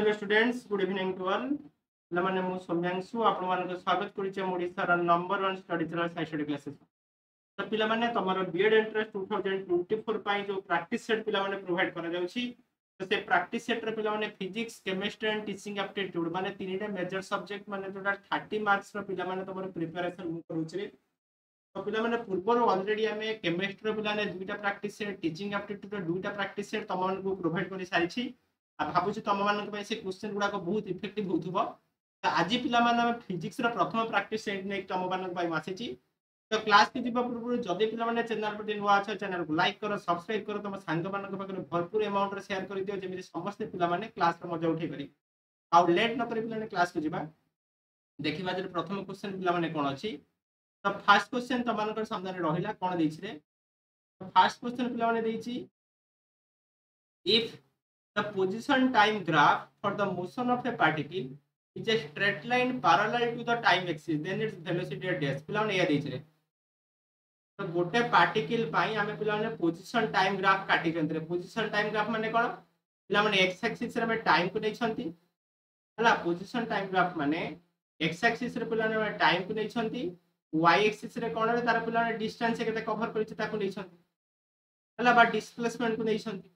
Hello students, good evening to all. पिलामाने मु सौम्यांशु आपण मानको स्वागत करिचे Odisha number 1 study channel Sai study classes. तो पिलामाने तमरो बीएड एंट्रेंस 2024 पई जो प्रैक्टिस सेट पिलामाने प्रोवाइड करा जाउची। तो से प्रैक्टिस सेट रे पिलामाने physics, chemistry and teaching aptitude माने तीनटा मेजर सब्जेक्ट माने जोटा 30 मार्क्स रो पिलामाने तमरो प्रिपरेशन मु करूची। तो पिलामाने पूर्व ऑलरेडी हमें केमिस्ट्री रो पिलाने दुईटा प्रैक्टिस सेट, टीचिंग एप्टीट्यूड रो दुईटा प्रैक्टिस सेट तमनको प्रोवाइड करि सारिछि। आ भाबुछि तम मानक से क्वेश्चन गुड़ाक बहुत इफेक्टिव होथुबो। तो आज पिला फिजिक्स प्रथम प्रैक्टिस सेट नहीं तुम मानक आसी। तो क्लास की जीवा पूर्व जदि पिला चैनल पर नुआ अच्छे चैनल को लाइक कर, सब्सक्राइब कर, तुम सांग मान भरपूर अमाउंट रे शेयर कर दियो जमी समस्त पिला क्लास मजा उठे करी। आउ लेट न करी पिला क्लास को जीवा देखिबा जे प्रथम क्वेश्चन पिला कौन अच्छी। तो फास्ट क्वेश्चन तुम मान सामने रहिला कौन देछि रे। तो फास्ट क्वेश्चन पिला if the position time graph for the motion of a particle is a straight line parallel to the time axis, then its velocity at dash पिला ने या देछरे। तो गोटे पार्टिकल पई हमें पिला ने पोजीशन टाइम ग्राफ काटी जंतरे। पोजीशन टाइम ग्राफ माने कोन पिला माने x एक्सिस रे में टाइम को नै छंती हला। पोजीशन टाइम ग्राफ माने x एक्सिस रे पिला ने टाइम को नै छंती, y एक्सिस रे कोन रे तार पिला ने डिस्टेंस केते कवर करिछ ताको नै छंती हला, बा डिस्प्लेसमेंट को नै छंती।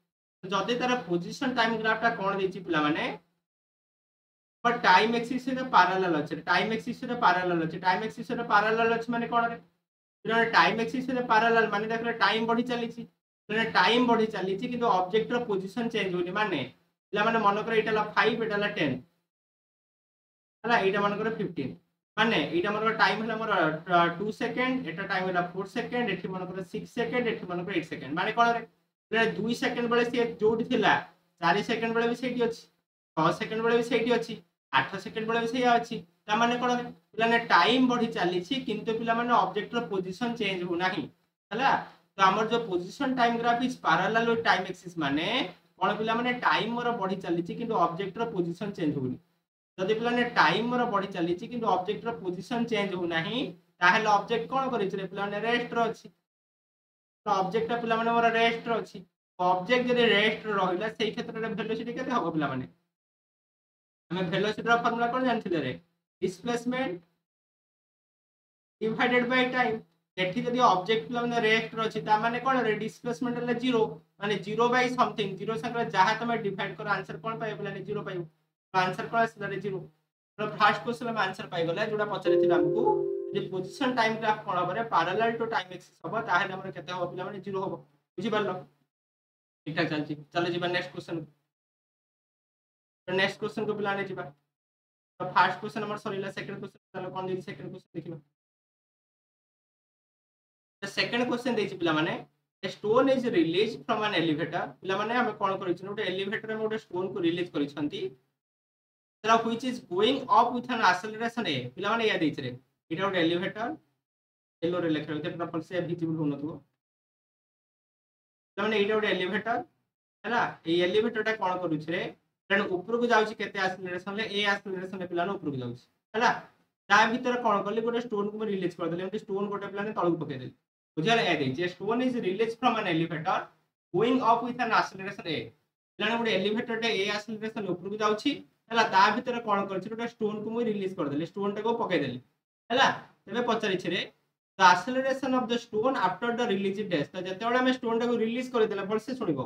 जदि तार पोजीशन टाइम ग्राफटा कौन देछि पिला माने पर टाइम एक्सिस रे पैरेलल अछि। टाइम एक्सिस रे पैरेलल अछि, टाइम एक्सिस रे पैरेलल अछि माने कोन रे पिला टाइम एक्सिस रे पैरेलल माने देखले टाइम बढ़ी चलीछि। माने टाइम बढ़ी चलीछि किंतु ऑब्जेक्ट रो पोजीशन चेंज होनी। माने पिला माने मन करे एटाला 5 एटाला 10 हला, एटा मन करे 15 माने एटा मन करे टाइम हला मोर 2 सेकंड, एटा टाइम हला 4 सेकंड, एठी मन करे 6 सेकंड, एठी मन करे 8 सेकंड। माने कोन रे 2 सेकंड बेले सी जोटी थिला 4 सेकंड बेले भी सेठी अछि, 6 सेकंड बेले भी सेठी अछि, 8 सेकंड बेले भी सेया अछि। ता माने कोन पिला ने टाइम बढ़ी चली छी किंतु पिला माने ऑब्जेक्ट रो पोजीशन चेंज हो नाही हला। तो हमर जो position time graph is parallel with time axis माने कोन पिला माने टाइम मोर बढ़ी चली छी किंतु ऑब्जेक्ट रो पोजीशन चेंज होनी। जदि पिला ने टाइम मोर बढ़ी चली छी किंतु ऑब्जेक्ट रो पोजीशन चेंज हो नाही ताहेले ऑब्जेक्ट कोन करि छी पिला ने रेस्ट रो अछि। तो ऑब्जेक्ट पिला माने मोर रेस्ट रो अछि। ऑब्जेक्ट जदि रेस्ट रहिला सेही क्षेत्र रे वेलोसिटी केते होबो पिला माने हमें वेलोसिटी रो फार्मूला कोन जानथिले रे, डिस्प्लेसमेंट डिवाइडेड बाय टाइम। एठी जदि ऑब्जेक्ट पिला माने रेस्ट रो अछि ता माने कोन रे डिस्प्लेसमेंट ले 0 माने 0 बाय समथिंग, 0 संगे जहा तमे डिवाइड करो आंसर कोन पाए पिला ने 0 पाइबो। तो आंसर कोन आसला रे 0। तो फर्स्ट क्वेश्चन में आंसर पाइ गला जोडा पचरे थिला हमकु जे पोजीशन टाइम ग्राफ कोन होबरे पैरेलल टू टाइम एक्सिस होबो ताहे हमर केते होबो पिला माने 0 होबो। बुझि पारलो ठीक ठाक चलछि। चलो जीवा नेक्स्ट क्वेश्चन। तो नेक्स्ट क्वेश्चन को पिलाने जीवा। तो फर्स्ट क्वेश्चन हमर सरीला, सेकंड क्वेश्चन चलो कोन दी सेकंड क्वेश्चन देखिबा। तो सेकंड क्वेश्चन देछि पिला माने a stone is released from an elevator। पिला माने हम कोन करै छी ओटे एलिवेटर में ओटे स्टोन को रिलीज करै छंती तरा which is going up with an acceleration a। पिला माने या देछि रे इटा ओटे एलिवेटर येलो रे लेखा होते पूरा फल से विजिबल हो नथुबो। पिला माने इटा ओटे एलिवेटर हैला, ए एलिवेटरटा कोन करूछ रे तेन ऊपर को जाउची केते एक्सेलरेशन ले ए एक्सेलरेशन ले पिलाने ऊपर को जाउची हैला। ता भीतर कोन करले गोटे स्टोन को रिलीज कर देले, एमटी स्टोन गोटे पिलाने तळु पके देले। बुझियाले ए देछि stone is release from an elevator going up with an acceleration a. पिलाने गोटे एलिवेटर टे ए एक्सेलरेशन ऊपर को जाउची हैला, ता भीतर कोन करछि गोटे स्टोन को मु रिलीज कर देले, स्टोन टा को पके देले हैला। तबे पचारि छि रे the acceleration of the stone after the release डेस। त जते बेला हम स्टोन टा को रिलीज कर देले बोल से सुनिबो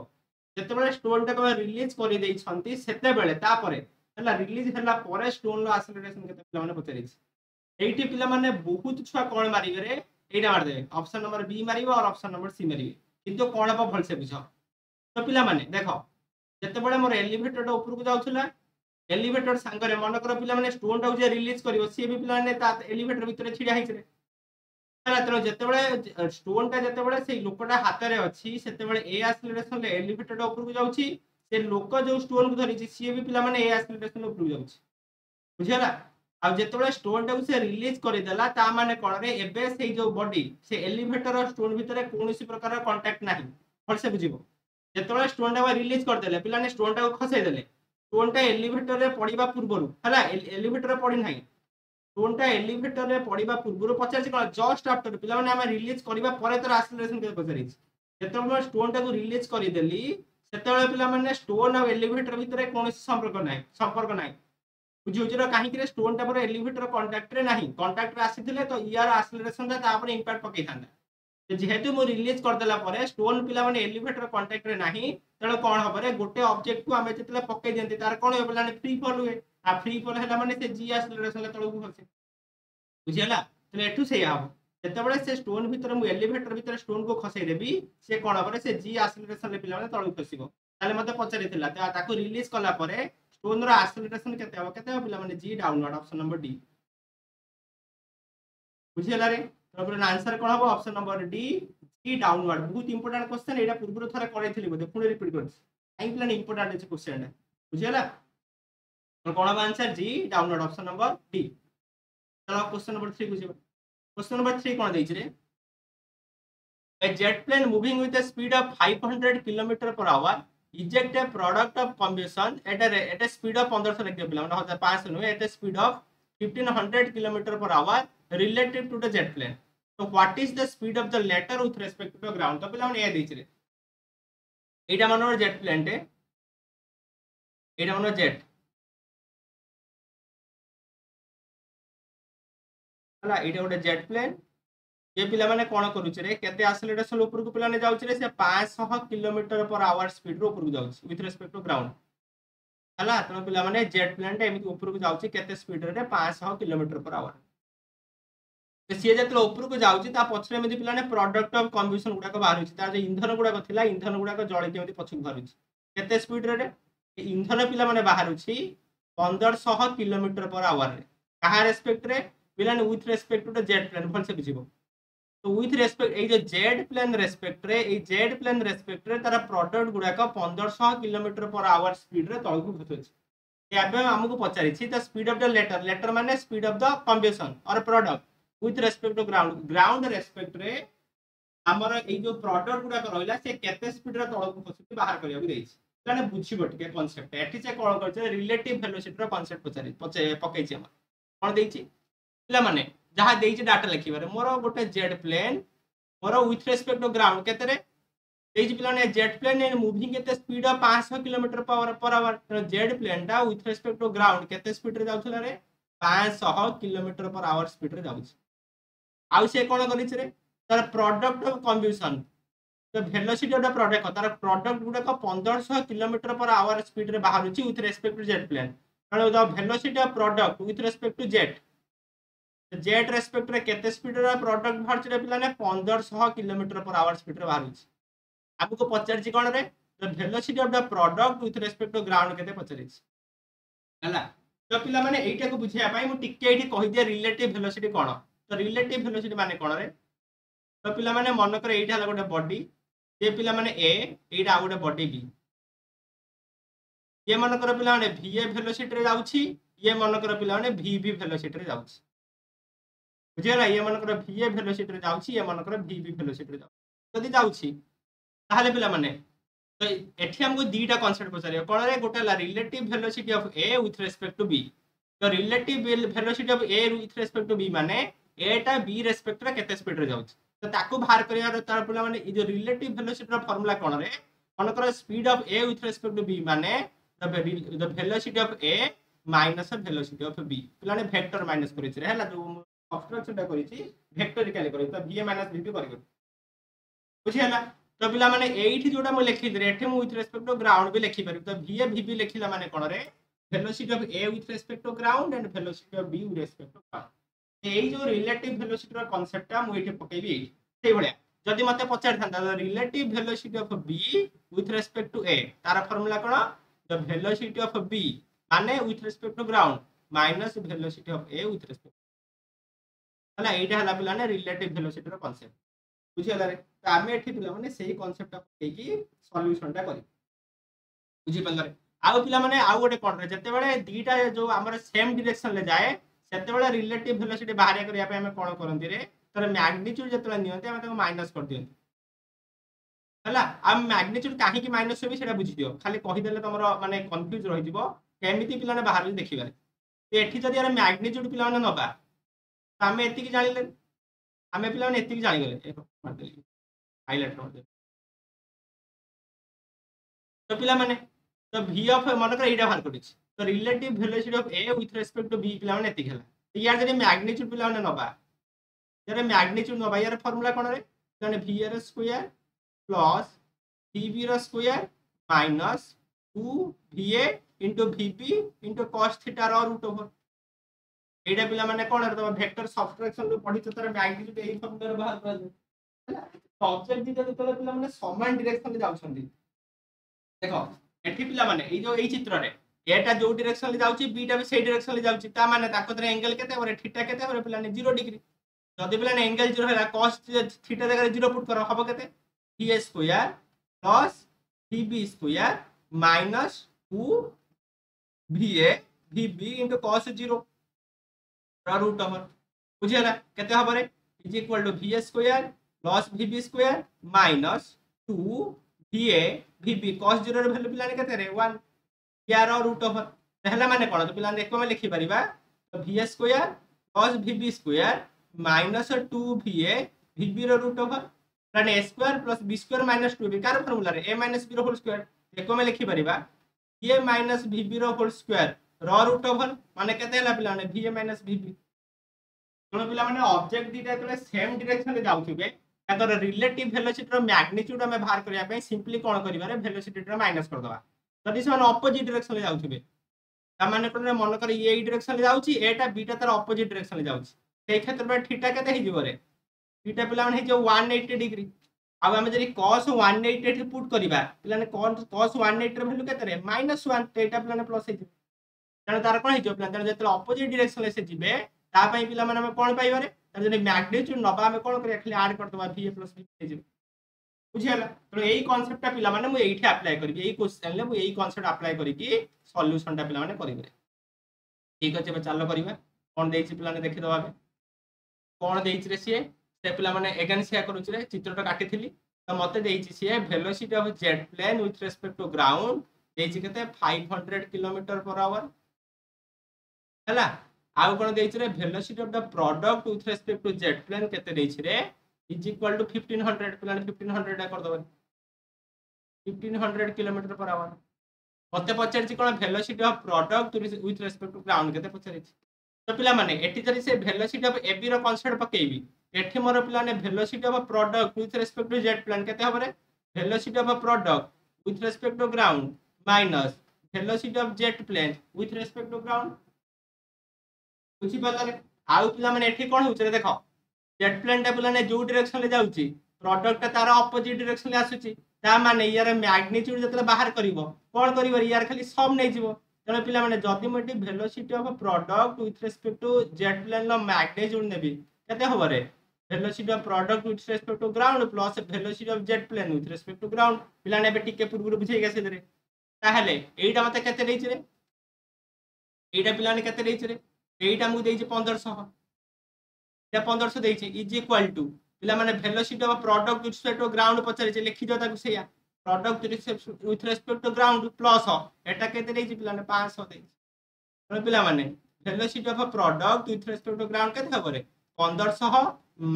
जते बेला स्टोन टा को रिलीज कर देइ छंती सेते बेले ता परे हला रिलीज हला परे स्टोन लो एक्सेलरेशन केते पिला माने पचारि छि। एठी पिला माने बहुत छुआ कोन मारिबे रे एटा मार देबे, ऑप्शन नंबर बी मारिबो और ऑप्शन नंबर सी मारिबे किंतु कोन अब भल से बुझो। तो पिला माने देखो जते बेले मोर एलिवेटर टा ऊपर को जाउथला एलिवेटर संगरे मन कर पिला माने स्टोन टा जे रिलीज करिवो सी भी पिला ने ता एलिवेटर भीतर छिडा हिच रे हला। तो जते बेले स्टोन टा जते बेले से लोकटा हाथ रे अछि सेते बेले ए एक्सेलरेशन ले एलिवेटर टा ऊपर को जाउची, से लोक जो स्टोन को धरि छि सी भी पिला माने ए एक्सेलरेशन ऊपर को जाउची। बुझियला आ जते बेले स्टोन टा को से रिलीज करि देला ता माने कोन रे एबे से जो बॉडी से एलिवेटर और स्टोन भीतर कोनोसी प्रकार कांटेक्ट नाही फल से बुझिबो। जते बेले स्टोन टा रिलीज कर देले पिला ने स्टोन टा को खसै देले, स्टोन टा एलिवेटर रे पडिबा पूर्वरु हला एलिवेटर रे पडी नाही, स्टोन टा एलिवेटर रे पडिबा पूर्वरु पचार कोन जस्ट आफ्टर पिला माने हम रिलीज करबा परे तो एक्सेलरेशन के पचारि जते बेले स्टोन टा को रिलीज करि देली ସେତେବେଳେ ପିଲାମାନେ ଷ୍ଟୋନ୍ ଆଉ ଏଲିଭେଟର ଭିତରେ କୌଣସି ସମ୍ପର୍କ ନାହିଁ ବୁଝିହେଉଛି କାହିଁକି ଷ୍ଟୋନ୍ ଟା ପରେ ଏଲିଭେଟର କଣ୍ଟାକ୍ଟରେ ନାହିଁ କଣ୍ଟାକ୍ଟରେ ଆସିଥିଲେ ତ ଇଆର ଆକ୍ସିଲରେସନ ଟା ତାପରେ ଇମ୍ପାକ୍ଟ ପକେଇଥାନ୍ତା ଯେହେତୁ ମୁଁ ରିଲିଜ କରିଦେଲା ପରେ ଷ୍ଟୋନ୍ ପିଲାମାନେ ଏଲିଭେଟର କଣ୍ଟାକ୍ଟରେ ନାହିଁ ତେଣୁ କ'ଣ ହବ ଗୋଟେ ଅବଜେକ୍ଟ କୁ ଆମେ ଯେତେବେଳେ ପକେଇ ଦିଅନ୍ତି ତାର କ'ଣ ହୁଏ ପିଲାମାନେ ଫ୍ରି ଫଲ୍ ହୁଏ ଆଉ ଫ୍ରି ଫଲ୍ ହେଲା ମାନେ ସେ ଜି ଆକ୍ସିଲରେସନ ତଳକୁ ଖସେ ବୁଝିହେଲା ତାହେଲେ ଏଠୁ ସେଇଆ ହବ ଯେତେବେଳେ ସେ ଷ୍ଟୋନ୍ ଭିତରେ ମୁଁ ଏଲିଭେଟର ଭିତରେ ଷ୍ଟୋନ୍ କୁ ଖସେଇ ଦେବି ସେ କ'ଣ ହବ ସେ ଜି ଆକ୍ସିଲରେସନ ପିଲାମାନେ ତଳକୁ ଖସିବ ତାହେଲେ ମତେ ପଚାରିଥିଲା ତାକୁ ରିଲିଜ କଲା ପରେ ଷ୍ଟୋନ୍ ର ଆକ୍ସିଲରେସନ କେତେ ହବ ପିଲାମାନେ G downward option number D बुझिला रे तो आंसर कोन हबो option number D G downward बहुत इंपोर्टेंट क्वेश्चन एटा पूर्व थरे करैथिली बोले पुणी रिपीट करछ आई प्लान इंपोर्टेंट अछि क्वेश्चन बुझिला तो कोन हबो आंसर जी डाउनवर्ड ऑप्शन नंबर डी चलो क्वेश्चन नंबर 3 बुझिबा क्वेश्चन नंबर 3 कोन दैछि रे a jet plane moving with a speed of 500 km per hour eject a product of combustion at a speed of 1500 लिख दियो पिला माने 500 नु at a speed of 1500 km per hour relative to the jet plane so what is the speed of the latter with respect to the ground तो पिला माने ए दैछि रे एटा मानो जेट प्लेन टे एटा मानो जेट हला एटा गोटे जेट प्लेन ये पिला माने कोन करूछ रे केते एक्सेलरेशन ऊपर को पिला ने जाउछ रे से 500 किलोमीटर पर आवर स्पीड रो ऊपर को जाउछ विथ रिस्पेक्ट टू ग्राउंड हला तो पिला माने जेट प्लेन टे एमिति ऊपर को जाउछ केते स्पीड रे 500 किलोमीटर पर आवर तो सी जतले ऊपर को जाउछ ता पछरे एमिति पिला ने प्रोडक्ट ऑफ कंबशन गुडा को बाहरुछ ता जे इंधन गुडा को थिला इंधन गुडा को जळे केमिति पछक बाहरुछ केते स्पीड रे इंधन पिला माने बाहरुछ 1500 किलोमीटर पर आवर रे कहा रेस्पेक्ट रे पिला ने with respect to the jet plane भल से बुझिबो तो विथ रेस्पेक्ट ए जो जेड प्लेन रेस्पेक्ट रे ए जेड प्लेन रेस्पेक्ट रे तारा प्रोडक्ट गुडा का 1500 किलोमीटर पर आवर स्पीड रे तळकु खसुछ एबे हमकु पचारि छी the speed of the latter माने स्पीड ऑफ द कंबशन और product with respect to ground respect रे हमर ए जो प्रोडक्ट गुडा का रहला से केते स्पीड रे तळकु खसुछ बाहर करिया दैछि ताने बुझिबो टिके कांसेप्ट एठी से कोन करछ रिलेटिव वेलोसिटी रो कांसेप्ट पकै छी हम कोन दैछि पिला माने जहाँ देइछि डाटा लिखिबारे मोर गोटे जेट प्लेन मोर विथ रेस्पेक्ट टू ग्राउंड केते रे देइछि पिला ने जेट प्लेन इन मूविंग केते speed of 500 kilometer per hour jet plane टा विथ रेस्पेक्ट टू ग्राउंड केते स्पीड रे जाउछला रे 500 किलोमीटर पर आवर स्पीड रे जाउछ आउ से कोन करिछ रे तार product of combustion the velocity of the product तार प्रोडक्ट गुडा को 1500 किलोमीटर पर आवर स्पीड रे बाहरुछि with respect to jet plane कारण the velocity of product with respect to jet jet respect रे केते स्पीड रे प्रोडक्ट बाहर रे पिला ने 1500 किलोमीटर पर आवर स्पीड रे बाहर छी आपको पचार छी कोन रे the velocity of the product with respect to ground केते पचारि छी हला तो पिला माने एटा को बुझिया पई मु टिके एठी कहि दिया रिलेटिव वेलोसिटी कोन तो रिलेटिव वेलोसिटी माने कोन रे तो पिला माने मन करे एटा हला गोटे बॉडी जे पिला माने ए एटा गोटे बॉडी बी ये मन करे पिला माने v वेलोसिटी रे जाउछी ये मन करे पिला माने v वेलोसिटी रे जाउछी बुझिला ये मनकर v वेलोसिटी रे जाउछि ये मनकर v वेलोसिटी रे जाउ जदी जाउछि ताहाले पिला माने तो एठी हमको दीटा कांसेप्ट पचारियो कोन रे गोटे ला relative velocity of a with respect to b तो relative velocity of a with respect to b माने a टा b रिस्पेक्ट रे केते स्पीड रे जाउछि तो ताको बाहर करिया रे तार पिला माने ई जो रिलेटिव वेलोसिटी रो फार्मूला कोन रे मनकर speed of a with respect to b माने the velocity of a minus velocity of b पिला ने वेक्टर माइनस करि रे हला जो अब्स्ट्रक्शन टा करिछि वेक्टोरिकली करि तो va - vb करि बुझि हला तो पिला माने एठी जोटा म लिखि दे एठी म विथ रिस्पेक्ट टू ग्राउंड भी लिखि परबी तो va vb लिखिला माने कोन रे velocity of a with respect to ground and velocity of b with respect to ground एई जो रिलेटिव वेलोसिटी रो कांसेप्ट टा म एठी पकेबी एठी सेई भलिया जदि मते पचार थांता relative velocity of b with respect to a तार फार्मूला कोन द वेलोसिटी ऑफ b माने with respect to ground minus velocity of a with respect हला एटा हला पिला ने रिलेटिव वेलोसिटी रो कांसेप्ट बुझि हला रे त आमे एठी पिला माने सेही कांसेप्ट टा पकेई की सॉल्यूशन टा करी बुझि पल्ला रे आउ पिला माने आउ गोटे कोन रे जते बेले दीटा जो हमर सेम डायरेक्शन ले जाए सेते बेले रिलेटिव वेलोसिटी बाहर करिया पे हमें कोन करंती रे तर मैग्नीट्यूड जते नियंते हम ताको माइनस कर दियंती हला हम मैग्नीट्यूड काहे की माइनस होबी सेटा बुझि दियो खाली कहि देले तमरो माने कंफ्यूज रहि जिवो केमिति पिला ने बाहर देखिबारे ते एठी जदी यार मैग्नीट्यूड पिला ने नबा आमे एतिकी जानिले आमे पिला ने एतिकी जानि गले हाइलाइट कर दे तो पिला माने तो v ऑफ मन कर एटा बाहर करिछि तो relative velocity of a with respect to b पिला माने एतिक हला यार जदी मैग्नीट्यूड पिला माने नबा यार मैग्नीट्यूड नबा यार फार्मूला कोन रे माने v r square plus vb र square minus 2 va into vb into cos theta र रूट ओवर एटा पिला माने कोन रे तो वेक्टर सब्ट्रैक्शन रो पढि तर मैग्नीट्यूड एई फार्मूला रे बाहर कर हला ऑब्जेक्ट दिटा तो पिला माने समान डायरेक्शन ले जाउछंदी देखो एठी पिला माने ए जो एई चित्र रे एटा जो डायरेक्शन ले जाउची बीटा भी सेही डायरेक्शन ले जाउची ता माने ताको तरे एंगल केते और थीटा केते और पिला ने 0 डिग्री जदि पिला ने एंगल 0 होला cos थीटा जगह 0 पुट करो हबो केते v square plus vb square minus 2 va vb into cos 0 रा रूट ओवर बुझियला केते हबो रे is equal to v square plus vb square minus 2 va vb cos 0 रे वैल्यू पिला ने केते रे 1 यार रूट ओवर पहला माने कोन तो पिला ने एक में लिखि परिबा तो v square cos vb square minus 2 va vb रो root over plus a square plus b square minus 2b कार फार्मूला रे a माइनस b रो होल स्क्वायर एक में लिखि परिबा a माइनस vb रो होल स्क्वायर रो रूट ओवर माने केते हला पिला ने va माइनस vb कोन पिला माने ऑब्जेक्ट दीटा तले सेम डायरेक्शन ले जाउथिबे ताकर रिलेटिव वेलोसिटी रो मैग्नीट्यूड हमें बाहर करिया पे सिंपली कोन करिबा रे वेलोसिटी रो माइनस कर दवा जदि से ऑपोजिट डायरेक्शन ले जाउथिबे ता माने कोन मन कर ए डायरेक्शन ले जाउची एटा बीटा तार ऑपोजिट डायरेक्शन ले जाउची सेही क्षेत्र में थीटा केते हि जिवो रे थीटा पिला माने जो 180 डिग्री अब हम जरी cos 180 पुट करिबा पिला ने cos 180 रो वैल्यू केते रे -1 एटा पिला ने प्लस हि जने तार कोन हि जो पिला जने जेतले ऑपोजिट डायरेक्शन ले से जिबे ता पई पिला माने हम कोन पाइबा रे तार जने मैग्नीट्यूड नबा हम कोन करिया खाली ऐड कर दबा va प्लस b हे जिवो बुझियला तो एई कांसेप्ट ता पिला माने मु एइठी अप्लाई करबी एई क्वेश्चन ले मु एई कांसेप्ट अप्लाई करी कि सॉल्यूशन ता पिला माने करिबे ठीक अछि बे चालो करिबा कोन देइछि पिला ने देखि दबा कोन देइछि रे से पिला माने एगेन शेयर करूछि रे चित्रटा काटिथिली तो मते देइछि से velocity of jet plane with respect to ground देइछि केते 500 किलोमीटर पर आवर हला आउ कोन देइछि रे velocity of the product with respect to jet plane केते देइछि रे इज इक्वल टू 1500 पिला ने 1500 कर दबा 1500 किलोमीटर पर आवर मते पचारछि कोन velocity of product with respect to ground केते पचारछि तो पिला माने एठी जरी से वेलोसिटी ऑफ एबी रो कांसेप्ट पकेबी एठी मोर पिला ने velocity of product with respect to jet plane केते हबरे velocity of product with respect to ground minus velocity of jet plane with respect to ground बुझी पल्ला रे आउ पिला माने एठी कोन होछ रे देखो जेट प्लेन टा पिला ने जो डायरेक्शन ले जाउची प्रोडक्ट तार ऑपोजिट डायरेक्शन ले आसुची ता माने यार मैग्नीट्यूड जतले बाहर करिवो कोन करिवो यार खाली सम नै जिवो तने पिला माने जदी मटी velocity of product with respect to jet plane लो मैग्नीट्यूड नेबी केते होबो रे velocity of product with respect to ground plus velocity of jet plane with respect to ground पिला ने बे टिके पूर्व बुझाई गेसे रे ताहले एइटा मते केते देइछ रे एइटा पिला ने केते देइछ रे एइटा मु देइछ 1500 या 1500 देइछ इज इक्वल टू पिला माने velocity of product with respect to ground पछरे जे लिखि दो ताकू सेया product with respect to ground plus एटा केते देइछ पिला ने 500 देइछ तो पिला माने velocity of product with respect to ground केते हबो रे 1500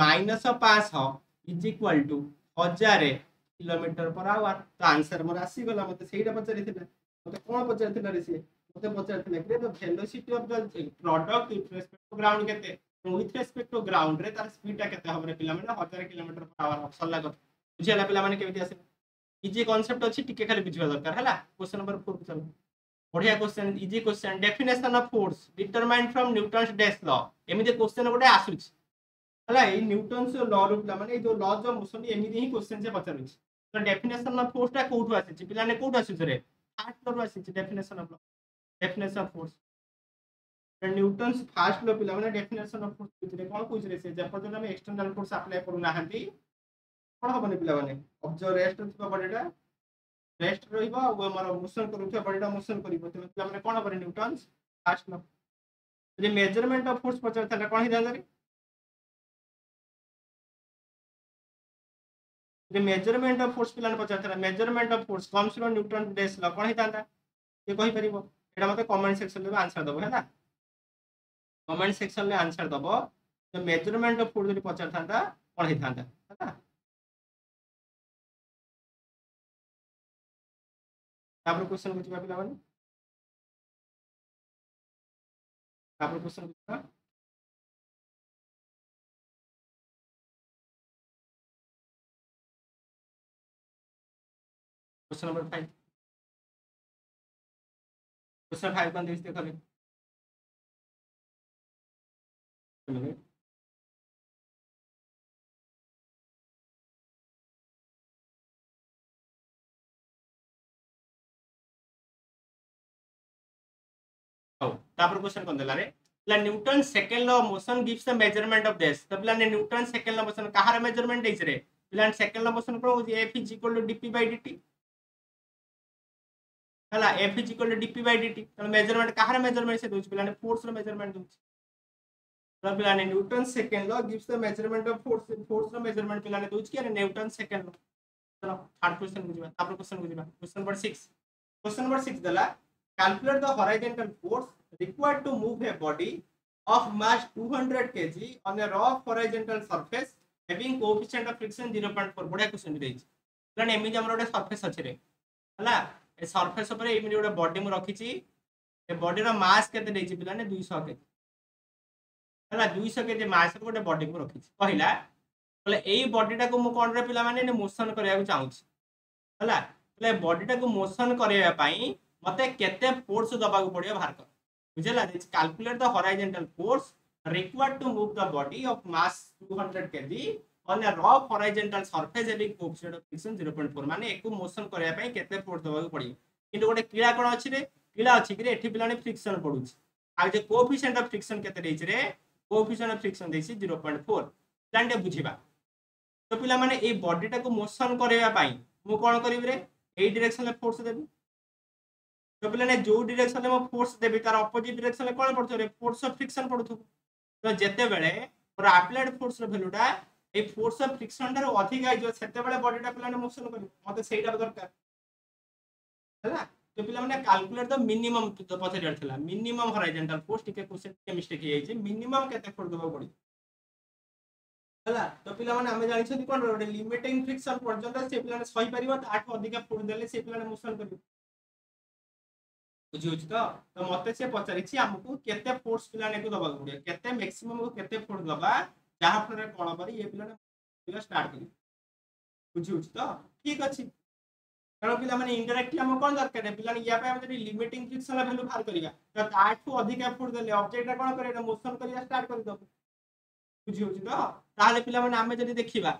minus 500 is equal to 1000 kilometer per hour तो आंसर मोर आसी गला मते सेहीटा पछरिथिला मते कोन पछरिथिला रे से मते पछरिथिला कि the velocity of the product with respect to ground केते विथ रिस्पेक्ट टू ग्राउंड रे तार स्पीड केते हबरे पिला माने 1000 किलोमीटर पर आवर ऑप्शन लागो बुझियला पिला माने केमिति आसे इजी कांसेप्ट अछि टिके खाली बुझिबा दरकार हला क्वेश्चन नंबर 4 चलो बढ़िया question easy question definition of force determined from Newton's dash law एमिति क्वेश्चन गोटे आसुछि हला ए न्यूटन्स लॉ रो पिला माने जो लॉज ऑफ मोशन एमिति ही क्वेश्चन से पचारुछि तो डेफिनेशन ऑफ फोर्स ता कोठु आसिछि पिला ने कोठु आसिछि रे फर्स्ट लॉ रो आसिछि definition of law definition of force Newton's first law पिला माने डेफिनेशन ऑफ फोर्स बितरे कोन पूछ रे से जब हम एक्सटर्नल फोर्स अप्लाई करू ना हंती कोन हबने पिला माने ऑब्जर्व रेस्ट थिबा बॉडीटा रेस्ट रहिबा ओ हमर मोशन करूथि बॉडीटा मोशन करिवो त पिला माने कोन हबने न्यूटन्स फर्स्ट लॉ जे मेजरमेंट ऑफ फोर्स पचर था कोन ही जान रे जे मेजरमेंट ऑफ फोर्स पिला ने पचर था measurement of force comes from Newton dash law कोन ही तांता ये कहि परिबो एटा मते कमेंट सेक्शन में आंसर दबो है ना कमेंट सेक्शन में आंसर दबो तो मेजरमेंट ऑफ फोर्स जदी पचर थांता कोन ही थांता है ना तापर क्वेश्चन बुझिबा पिला माने तापर क्वेश्चन बुझिबा क्वेश्चन नंबर 5 क्वेश्चन 5 कौन देखते खाली हो तापर क्वेश्चन कौन देला रे ला Newton second law of motion gives the measurement of this तो पिला ने न्यूटन सेकंड लॉ मोशन कहार मेजरमेंट देइछ रे पिला ने सेकंड लॉ मोशन को F is equal to dp by dt हला F is equal to dp by dt तो मेजरमेंट कहार मेजरमेंट से दोछ पिला ने फोर्स रो मेजरमेंट दोछ तो पिला ने Newton second law gives the measurement of force रो मेजरमेंट पिला ने दोछ के न्यूटन सेकंड लॉ चलो थर्ड क्वेश्चन बुझिबा तापर क्वेश्चन बुझिबा क्वेश्चन नंबर 6 क्वेश्चन नंबर 6 देला calculate the horizontal force required to move a body of mass 200 kg on a rough horizontal surface having coefficient of friction 0.4 बढ़िया question देइछ कारण एमिज हमर ओटे surface अछि रे हला ए सरफेस ऊपर एमिज ओटे बॉडी मु रखी छी ए बॉडी रो मास केते देइछ पिला ने 200 केजी हला 200 केजी मास रो ओटे बॉडी मु रखी छी पहिला बोले एई बॉडी टा को मु कोन रे पिला माने मोशन करिया को चाहू छी हला बोले बॉडी टा को मोशन करिया पई मते केते फोर्स दबाक पड़ियो बाहर कर बुझला this calculate the horizontal force required to move the body of mass 200 kg on a rough horizontal surface having coefficient of friction 0.4 माने एको मोशन करया पई केते फोर्स दबाक पड़ियो किंतु गोटे कीड़ा कोन अछि रे कीड़ा अछि कि रे एठी पिलाने फ्रिक्शन पडुछि आ जे कोएफिशिएंट ऑफ फ्रिक्शन केते देछि रे कोएफिशिएंट ऑफ फ्रिक्शन देछि 0.4 जांटे बुझिबा तो पिला माने ए बॉडी टा को मोशन करया पई मु कोन करिवि रे ए डायरेक्शन ले फोर्स देबी तो पिलाने जो डायरेक्शन में फोर्स देबी तार ऑपोजिट डायरेक्शन में कोन पड़थो रे फोर्स ऑफ फ्रिक्शन पड़थो तो जेते बेले पर अप्लाइड फोर्स रो वैल्यूटा ए फोर्स ऑफ फ्रिक्शन रो अधिक आइ जो सेते बेले बॉडीटा पिलाने मोशन करी मते सेइटा दरकार हैला तो पिला माने कैलकुलेट द मिनिमम तो पछे थला मिनिमम हॉरिजॉन्टल फोर्स टिके क्वेश्चन के मिस्टेक हे छै मिनिमम केते फोर्स देबो पड़ी हैला तो पिला माने हमें जानि छथि कोन रे लिमिटिंग फ्रिक्शन पर्यंत से पिलाने सही परिबो त 8 अधिक फोर्स देले से पिलाने मोशन करी बुझी होची तो मते से पचारि छी हमकु केते फोर्स पिलाने को दबा पड़ियो केते मैक्सिमम को केते फोर्स दबा जहा पर कोन पर ये पिलाने पिला स्टार्ट करी बुझी होची तो ठीक अछि कारण पिला माने इनडायरेक्टली हम कोन दरकार है पिला या पे हम जदी लिमिटिंग फ्रिक्शन वैल्यू बाहर करिया तो 8 को अधिक फोर्स देले ऑब्जेक्ट रा कोन करे मोशन करिया स्टार्ट कर दब बुझी होची तो ताले पिला माने हमें जदी देखिबा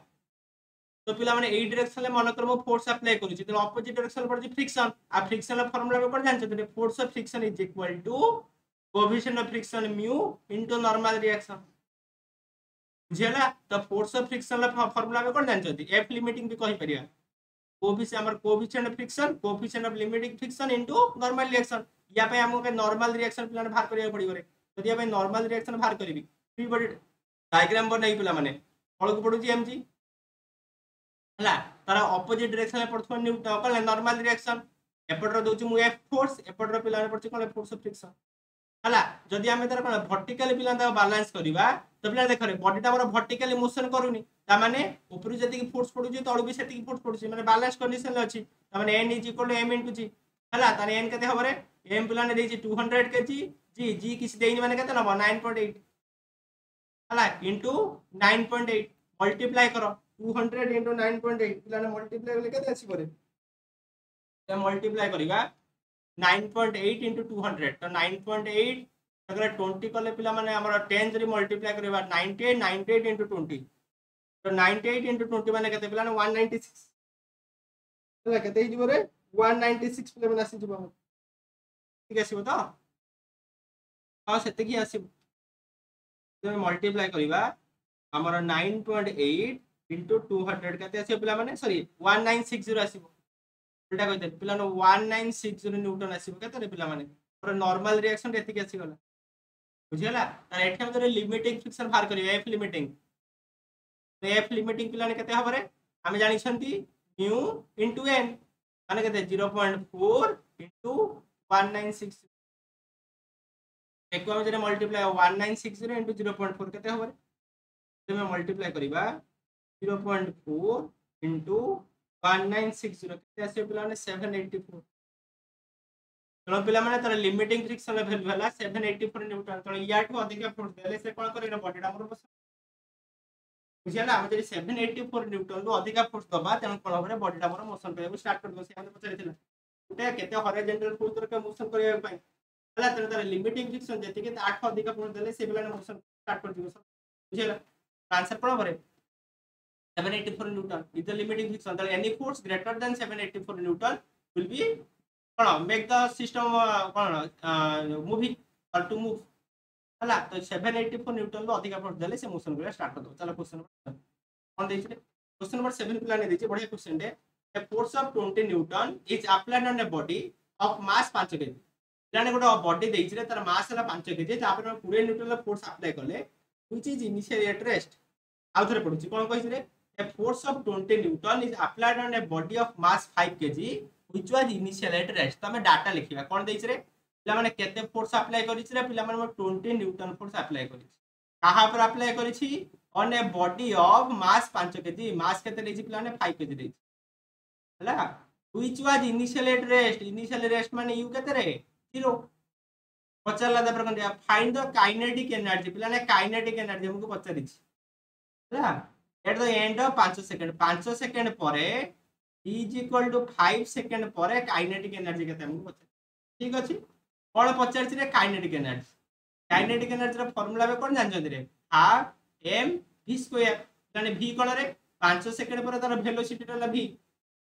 तो पिला माने एई डायरेक्शन ले मनकर मो फोर्स अप्लाई करू छी तो ऑपोजिट डायरेक्शन पर फ्रिक्शन आ फ्रिक्शन ला फार्मूला में कोन जानछ तो force of friction is equal to coefficient of friction mu into normal reaction बुझियला तो फोर्स ऑफ फ्रिक्शन ला फार्मूला में कोन जानछ एफ लिमिटिंग भी कहि परिया कोएफिशिएंट हमर coefficient of friction coefficient of limiting friction into normal reaction या पे हमके नॉर्मल रिएक्शन पिला बाहर करिया पड़िबो रे यदि या पे नॉर्मल रिएक्शन बाहर करबी फ्री बॉडी डायग्राम बनाई पिला माने फळ को पडुची एमजी हला तार ऑपोजिट डायरेक्शन में पड़थो न्यूटन कल नॉर्मल रिएक्शन एपटर दोची मु एफ फोर्स एपटर पिला पड़छ कल फोर्स ऑफ फ्रिक्शन हला जदी हमें तार कोन वर्टिकली पिला दा बैलेंस करबा तो पिला देख रे बॉडी ता हमर वर्टिकली मोशन करूनी ता माने ऊपर जति की फोर्स पडुची तळु भी सेति की फोर्स पडुची माने बैलेंस कंडीशन ले अछि ता माने n is equal to m into g हला ताने n कते हबरे m पिला ने देछि 200 kg g किछ देइनी माने कते नबो 9.8 हला इनटू 9.8 मल्टीप्लाई करो 200 into 9.8 पिलाने मल्टीप्लाई करले केते आसी परे ते मल्टीप्लाई करिवा 9.8 into 200 तो 9.8 अगर 20 करले पिला माने हमर 10 जरी मल्टीप्लाई करबा 98 98 into 20 तो 98 into 20 माने केते पिलाने 196 हला केते हिजबो रे 196 पिला माने आसी जबो ठीक आसीबो तो हां सेते की आसीबो तो मल्टीप्लाई करिवा हमर 9.8 into 200 कहते आसी पिला माने सॉरी 1960 आसीबो उल्टा कहते पिला नो 1960 न्यूटन आसीबो कहते रे पिला माने और नॉर्मल रिएक्शन एति के आसी गला बुझियला तार एठे हम लिमिटिंग फ्रिक्शन बाहर करियो एफ लिमिटिंग तो एफ लिमिटिंग पिला ने कहते हबरे हम जानि छंती म्यू इनटू n माने कहते 0.4 into 196 एको हम जने मल्टीप्लाई 1960 into 0.4 कहते हबरे तो मैं मल्टीप्लाई करिबा 0.4 into 1960 कैसे पिलाने 784 तेणु पे तार लिमिटिंग फ्रिक्शन वैल्यू है 784 न्यूटन। तेणु या अधिक फोर्स देले से कौन कर बॉडीटा मोर बस बुझिला हम जब 784 न्यूटन रो अधिक फोर्स दबा तेणु कौन हम बॉडीटा मोर मोशन करबो स्टार्ट कर दो से हम पचारिथिला गोटे केते हॉरिजॉन्टल फोर्स दरकार मोशन करबा पई हला तेणु तार लिमिटिंग फ्रिक्शन जति के 8 अधिक फोर्स देले से बेला मोशन स्टार्ट कर दिबो बुझिला आंसर कौन करे 784 Newton is the limiting friction that any force greater than 784 newton will be make the system moving or to move हला तो 784 न्यूटन रो अधिक फोर्स देले से मोशन करे स्टार्ट कर दो। चलो क्वेश्चन नंबर कौन देछि क्वेश्चन नंबर 7 प्लान देछि बढ़िया question they a force of 20 newton is applied on a body of mass 5 kg plan गोटे बॉडी देछि रे तार मास हला 5 kg तापर 20 न्यूटन रो फोर्स अप्लाई करले which is initially at rest आउ थरे पढुछि कोन कहि रे a force of 20 newton is applied on a body of mass 5 kg which was initially at rest तो हमें डाटा लिखिबा कोन देछि रे पिला माने केते फोर्स अप्लाई करिछि रे पिला माने 20 न्यूटन फोर्स अप्लाई करिछि कहा पर अप्लाई करिछि on a body of mass 5 kg mass केते देछि पिला माने 5 kg देछि हला which was initially at rest माने u केते रे 0 पचारला दपर कोन फाइंड द काइनेटिक एनर्जी पिला ने काइनेटिक एनर्जी हमको पचारिछि हला at the end of 5 second परे is equal to 5 सेकंड परे काइनेटिक एनर्जी केते हमको पचार ठीक अछि कोन पचार छि रे काइनेटिक एनर्जी रो फार्मूला बे कोन जान जंदी रे हाफ m v स्क्वायर माने v कोन रे 5 सेकंड परे तार वेलोसिटी ला v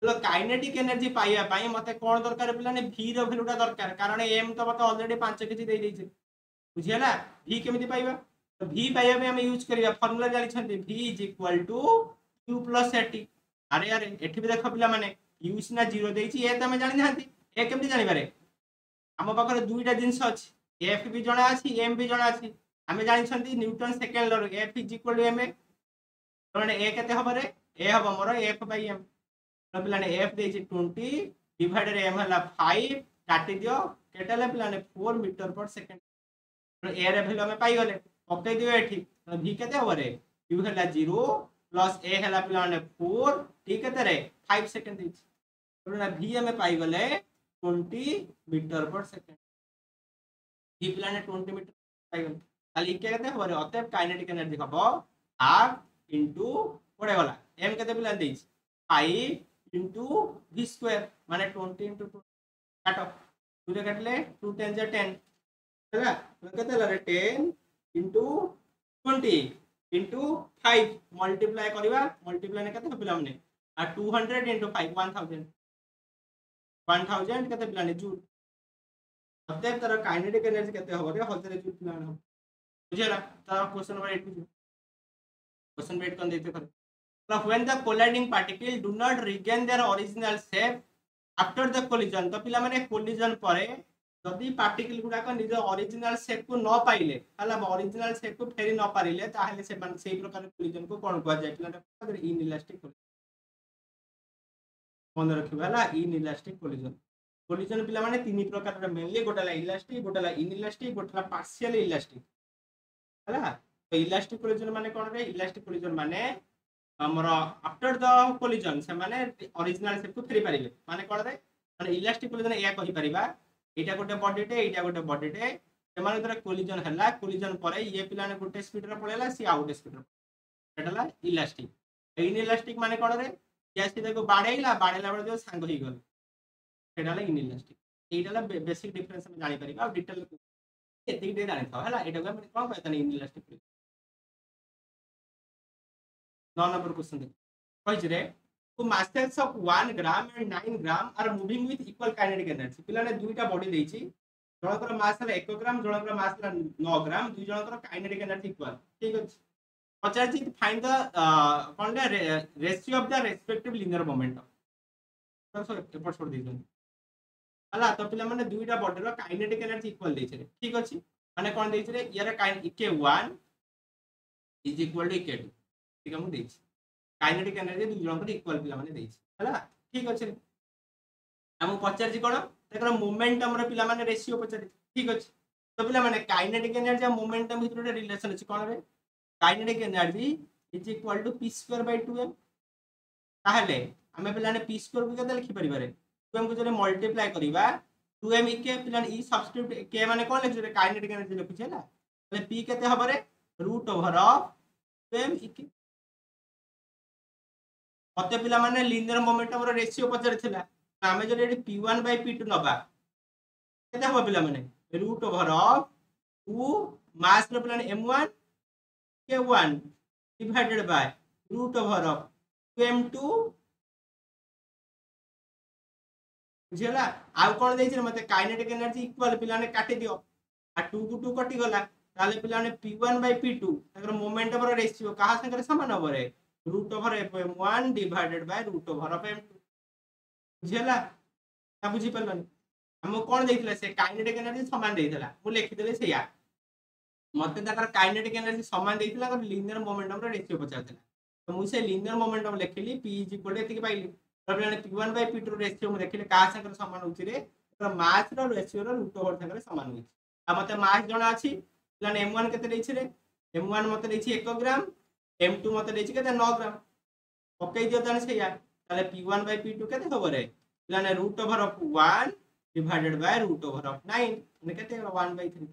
तो काइनेटिक एनर्जी पाइया पाई मते कोन दरकार पिला ने v रो वैल्यूटा दरकार कारण m तो मते ऑलरेडी 5 केजी दे दैछि बुझियला v केमिति पाइबा तो v पाइबा में हम यूज करिया फार्मूला जानि छथि v is equal to q plus at अरे यार एठी भी देखो पिला माने u सिना 0 देछि ए त हम जानि नाहंती ए केमिति जानि बारे हम पाखरे दुईटा जिंस अछि f भी जणा अछि m भी जणा अछि हमें जानि छथि Newton second law f is equal to ma माने a केते हबो रे a हबो मोर f बाय m तो पिला ने f देछि 20 डिवाइडेड m हला 5 काटि दियो केटला पिला ने 4 मीटर पर सेकंड तो a रे वैल्यू हमें पाई गले पकई दियो एठी तो v केते हबो रे u हला 0 प्लस a हला पिला ने 4 ठीक केते रे 5 सेकंड दिछि तो ना v हमें पाई गले 20 मीटर पर सेकंड v पिला ने 20 मीटर पाई गले खाली के केते हबो रे अतः काइनेटिक एनर्जी हबो हाफ इनटू पड़े वाला m केते पिला देछि 5 इनटू v स्क्वायर माने 20 इनटू 2 काटो 2 रे काटले 2 10 जा 10 हैला केते ला रे 10 इनटू 20 इनटू 5 मल्टीप्लाई करबा मल्टीप्लाई ने केते पिला माने आ 200 इनटू 5 1000 केते पिला ने जूल अतः तर काइनेटिक एनर्जी केते हबो रे 1000 जूल पिला ने बुझियला त क्वेश्चन नंबर 8 क्वेश्चन वेट कर देते कर when the colliding particle do not regain their original shape after the collision तो पिला माने collision परे जदि पार्टिकल गुडा को निज ओरिजिनल शेप को न पाइले हला ओरिजिनल शेप को फेरी न पारिले ताहले से मान सेही प्रकार कोलिजन को कोन कुआ जाय पिला इनइलास्टिक मन रखिबा हला इनइलास्टिक कोलिजन पिला माने तीन प्रकार रे मेनली गोटाला इलास्टिक गोटाला इनइलास्टिक गोटाला पार्शियल इलास्टिक हला तो इलास्टिक कोलिजन माने कोन रे इलास्टिक कोलिजन माने हमर आफ्टर द कोलिजन से माने ओरिजिनल शेप को फेरी पारिले माने कोन रे माने इलास्टिक कोलिजन या कहि परिबा एटा गोटे बॉडीटे एमान द्वारा कोलिजन हला कोलिजन परे ये पिला ने गोटे स्पीड रे पळेला सी आउट स्पीड रे एटाला इलास्टिक इनइलास्टिक माने कोन रे या सीधा को बाडेला बेले जो सांग ही गल एटाला इनइलास्टिक एटाला बेसिक डिफरेंस हम जानि परिबा डिटेल एतिक दे जानि था हला एटा को हम कोन कहता इनइलास्टिक 9 नंबर क्वेश्चन देख कहि रे तो masses of 1 gram and 9 gram are moving with equal kinetic energy पिला ने दुईटा बॉडी देछि जणकर मास हला 1 ग्राम जणकर मास हला 9 ग्राम दुई जणकर काइनेटिक एनर्जी इक्वल ठीक अछि पचार जी फाइंड द कोन ratio of the respective linear momentum तो एफर्ट छोड़ देछन हला तो पिला माने दुईटा बॉडी रो काइनेटिक एनर्जी इक्वल देछि रे ठीक अछि माने कोन देछि रे यार k1 is equal to k2 ठीक हम देछि काइनेटिक एनर्जी दुई जन को इक्वल पिला माने देछि हला ठीक अछि हम पचार जी कोन तकर मोमेंटम रे पिला माने रेशियो पचार ठीक अछि तो पिला माने काइनेटिक एनर्जी और मोमेंटम भितर रिलेशन अछि कोन रे kinetic energy is equal to p square by 2m ताहले हमें पिला ने p स्क्वायर को केते लिखि परिबा रे 2m को जने मल्टीप्लाई करिबा 2m के पिलाने ई सब्स्टिट्यूट के माने कोन लिखि काइनेटिक एनर्जी लिखि हैला तले p केते हबरे रूट ओवर ऑफ 2m के मते पिला माने लीनियर मोमेंटम रो रेशियो पचर थिला आमे जदि p1 p2 नबा केते हबो पिला माने रूट ओवर ऑफ 2 मास रो पिलाने m1 k1 divided by root over of 2m2 बुझिला आ कोन देछि मते काइनेटिक एनर्जी इक्वल पिलाने काटि दियो आ 2 को 2 कटि गला ताले पिलाने p1 p2 तकर मोमेंटम रो रेशियो कहा संगे समान हबो रे root over m1 divided by root over of m2 बुझिला ना बुझि परलनी हम कोन देथिले से काइनेटिक एनर्जी समान देथिला मु लिखि देले सेया मते तकर काइनेटिक एनर्जी समान देथिला और लीनियर मोमेंटम रो रेशियो पचाथिला तो मु से लीनियर मोमेंटम लिखिली p एति पाइली तबले p1 p2 रेशियो मु देखिले का संगे समान होछि रे तो मास रो रेशियो रो रूट ओवर संगे समान होछि आ मते मास जणा अछि प्लान m1 केते देछि रे m1 मते देछि 1 ग्राम m2 मते देछि केते 9 ग्राम ओके दियो तने सेया ताले p1 p2 केते होबो रे प्लान root over of 1 divided by root over of 9 ने केते 1/3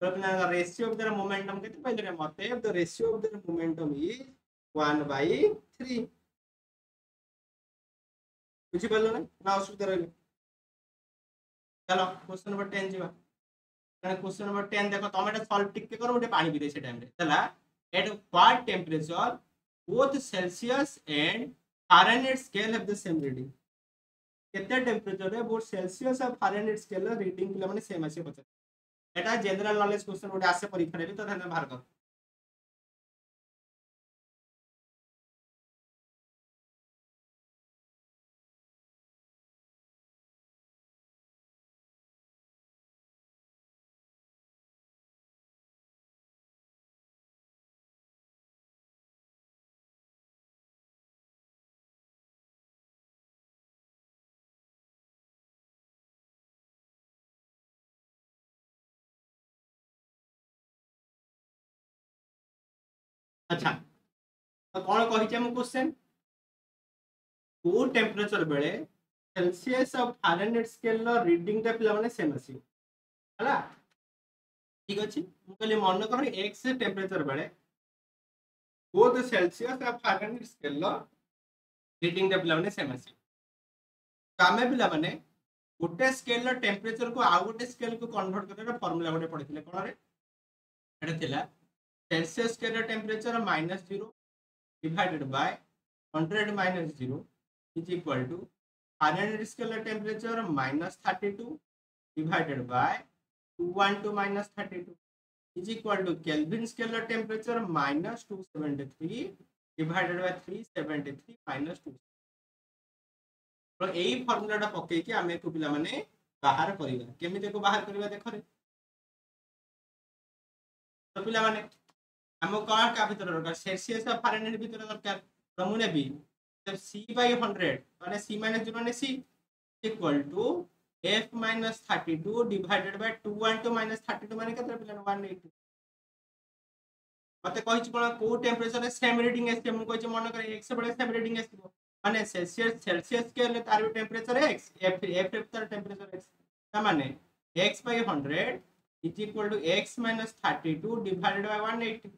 तो प्लान the ratio of the momentum केते पहिले रे मते the ratio of the momentum is 1/3 बुझि पालो ना असुविधा रहले चलो क्वेश्चन नंबर 10 जीवा क्वेश्चन नंबर 10 देखो तुम एटा सॉल्व टिक करो मुटे पानी पी दे से टाइम रे चला at what temperature both Celsius and Fahrenheit scale have the same reading केते टेंपरेचर रे बोथ सेल्सियस और फारेनहाइट स्केल रीडिंग पिला माने सेम आसे पचा एटा जनरल नॉलेज क्वेश्चन मुटे आसे परीक्षा रे तो ध्यान बाहर कर अच्छा तो कौन कही क्वेश्चन को टेम्परेचर बेले सेल्सियस और फारेनहाइट स्केल रीडिंग टा पिला माने सेम आसी हला ठीक अछि मु कहली मन कर x टेम्परेचर बेले बोथ सेल्सियस और फारेनहाइट स्केल रीडिंग टा पिला माने सेम आसी कामे पिला माने गोटे स्केल टेम्परेचर को आ गोटे स्केल को कन्वर्ट करने फार्मूला गोटे पढ़िथिले कोन रे एटा थिला Celsius scale temperature -0 divided by 100 minus 0 is equal to Fahrenheit scale temperature -32 divided by 212 minus 32 is equal to Kelvin scale temperature -273 divided by 373 minus 2 तो यही फॉर्मूला टा पके कि हमें को पिला माने बाहर करिवा केमिते को बाहर करिवा देखो रे तो पिला माने हम कौन का भीतर दरकार सेल्सियस और फारेनहाइट भीतर दरकार तो मु नेबी जब c/100 माने c - 0 माने c equal to f - 32 divided by 212 - 32 माने केते पिला 180 मते कहि छि कोन को टेंपरेचर रे सेम रीडिंग एस मु कहि छि मन करे x बडे सेम रीडिंग एस माने सेल्सियस के ले तार टेंपरेचर x f तार टेंपरेचर x ता माने x/100 is equal to x - 32 divided by 180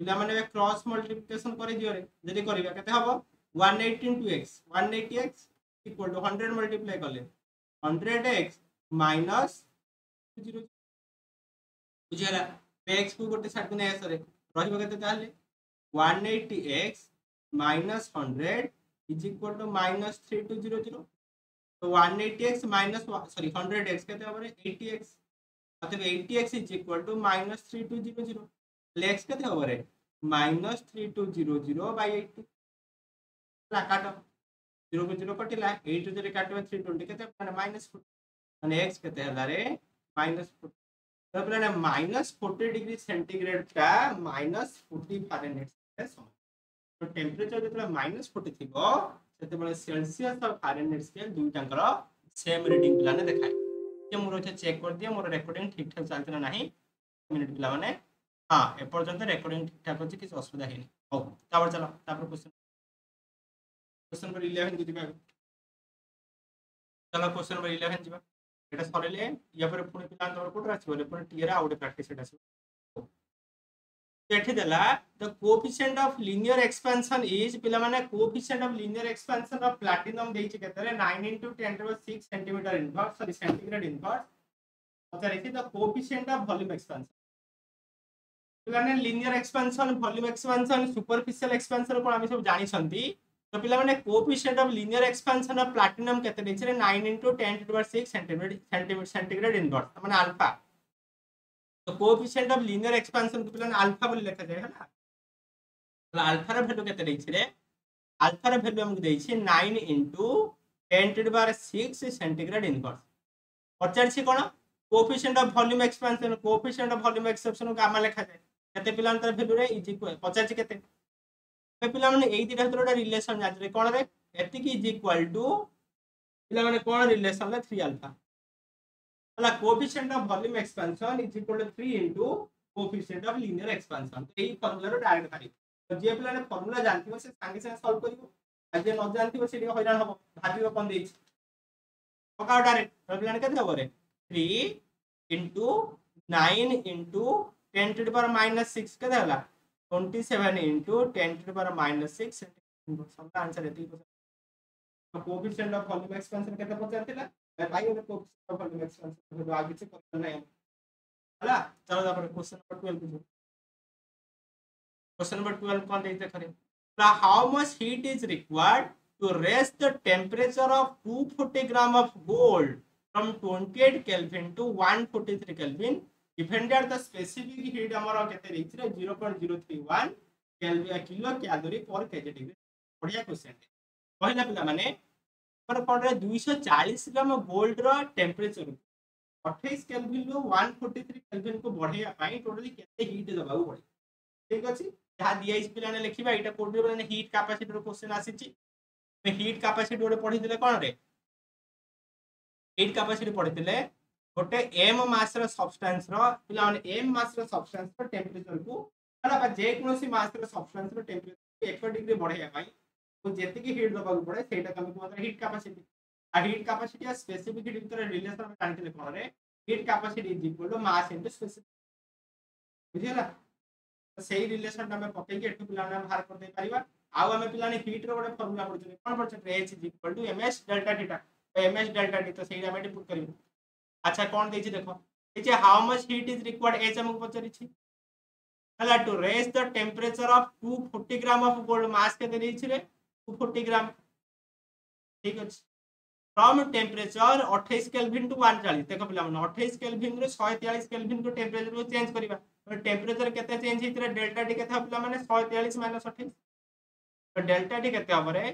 पिला माने क्रॉस मल्टीप्लिकेशन करि दियो रे जदी करबा केते हबो 180 into x 180x equal to 100 multiply करले 100x माइनस 0 बुझिला x को गोटे साइड ने आसरे रहिबो केते ताले 180x minus 100 is equal to -3200 तो 180x माइनस सॉरी 100x केते हबो रे 80x मतलब 80x is equal to -3200 lakes केते हबो रे -3200 बाय 80 ला काटो 0 को 0 कटिला 8 जरे काटबा 320 केते माने -40 माने x केते हला रे -40 तो प्लान -40 डिग्री सेंटीग्रेड का -40 फारेनहाइट से समान तो टेंपरेचर जतला -40 थिबो सेते बेले सेल्सियस और फारेनहाइट स्केल दुई टांकर सेम रीडिंग प्लान देखाय जे मोर चेक कर दिया मोर रिकॉर्डिंग ठीक ठाक चलतना नहीं मिनिट पिला माने हाँ एपर्यंत रेकर्डिंग ठीक ठाक अच्छे किसी असुविधा है हो चलो क्वेश्चन क्वेश्चन नंबर 11 को चलो क्वेश्चन नंबर 11 जीवा এটা সরিলে ইয়া পরে পুଣି ପିଲାଙ୍କର କୋଉଠି ଆସିବ ରେ ପୁଣି ଟି ରେ ଆଉ ଗୋଟେ ପ୍ରାକ୍ଟିସ ଏଟା ଆସିବ ଏଠି ଦେଲା the coefficient of linear expansion is ପିଲା ମାନେ coefficient of linear expansion of platinum ଦେଇଛି କେତେରେ 9 into 10 to the 6 centimeter inverse sorry centigrade inverse ପଚାରିଛି the coefficient of volume expansion ପିଲାମାନେ linear expansion volume expansion superficial expansion କଣ ଆମେ ସବୁ ଜାଣିଛନ୍ତି तो पिला माने coefficient of linear expansion of platinum केते देछि रे 9 into 10 to the 6 centimetre centigrade inverse माने अल्फा तो कोएफिशिएंट ऑफ लीनियर एक्सपेंशन को पिला अल्फा बोली लिखा जाय हला तो अल्फा रे वैल्यू केते देछि रे अल्फा रे वैल्यू हमको देछि 9 into 10 to the 6 centigrade inverse पचार छी कोन coefficient of volume expansion coefficient of volume expansion को आमा लिखा जाय केते पिला अंतर वैल्यू रे इज इक्वल पचार छी केते पिला माने एई दिटा भितर रिलेशन जाजरे कोन रे एतिकी इज इक्वल टू पिला माने कोन रिलेशन ला 3 अल्फा हला coefficient of volume expansion is equal to 3 into coefficient of linear expansion तो एई फार्मूला रो डायरेक्ट भाई तो जे पिला ने फार्मूला जानथिबो से संगे संगे सॉल्व करिवो आ जे न जानथिबो से हैरान हबो भाबिबो कोन देछि पकाओ डायरेक्ट पिला ने केते हबो रे 3 into 9 into 10 to the power -6 केते हला 27 into 10 to the power -6 सबका आंसर एती तो कोएफिशिएंट ऑफ वॉल्यूम एक्सपेंशन केते पचार थिला ए भाई ओने कोएफिशिएंट ऑफ वॉल्यूम एक्सपेंशन तो आगे से करना नहीं हला चलो तापर क्वेश्चन नंबर 12 बुझो क्वेश्चन नंबर 12 कोन देते खरे how much heat is required to raise the temperature of 240 gram of gold from 28 kelvin to 143 kelvin Even that the specific heat amara केते reach रे 0.031 किलो कैलोरी पर केजी डिग्री बढ़िया question पहिला पिला माने पर कोन रे 240 ग्राम गोल्ड रो temperature 28 kelvin रो 143 kelvin को बढ़िया पाई टोटली केते हीट दबाउ पड़े ठीक अछि जहा दिया इस पिला ने लिखिबा एटा कोड रे माने हीट कैपेसिटी रो क्वेश्चन आसीची मे हीट कैपेसिटी ओडे पढि दिले कोन रे हीट कैपेसिटी पढि दिले गोटे m मास रो सब्सटेंस रो पिला माने m मास रो सब्सटेंस रो टेंपरेचर को हला बा जे कोनोसी मास रो सब्सटेंस रो टेंपरेचर 1 डिग्री बढ़ाया पाई तो जेति की हीट दबा पड़े सेटा कम को मतलब हीट कैपेसिटी आ हीट कैपेसिटी आ स्पेसिफिक हीट भीतर रिलेशन में जानते कोन रे heat capacity is equal to mass into specific बुझियला तो सही रिलेशन हम पके के एठु पिला ने बाहर कर दे परिबा आ हमें पिला ने हीट रो गोटे फार्मूला पड़छ कोन पड़छ h is equal to ms delta theta तो ms डेल्टा t तो सही हम पुट करियो अच्छा कौन देछि देखो एचे how much heat is required एच हमको पचरि छी हला to raise the temperature of 240 gram of gold mass के देइ छी रे 240 ग्राम ठीक अछि फ्रॉम टेंपरेचर 28 केल्विन टू 140 देखो पिला मन 28 केल्विन रे 143 केल्विन को टेंपरेचर को चेंज करबा तो टेंपरेचर केते चेंज हितरे डेल्टा टी केते पिला माने 143 28 तो डेल्टा टी केते हमरे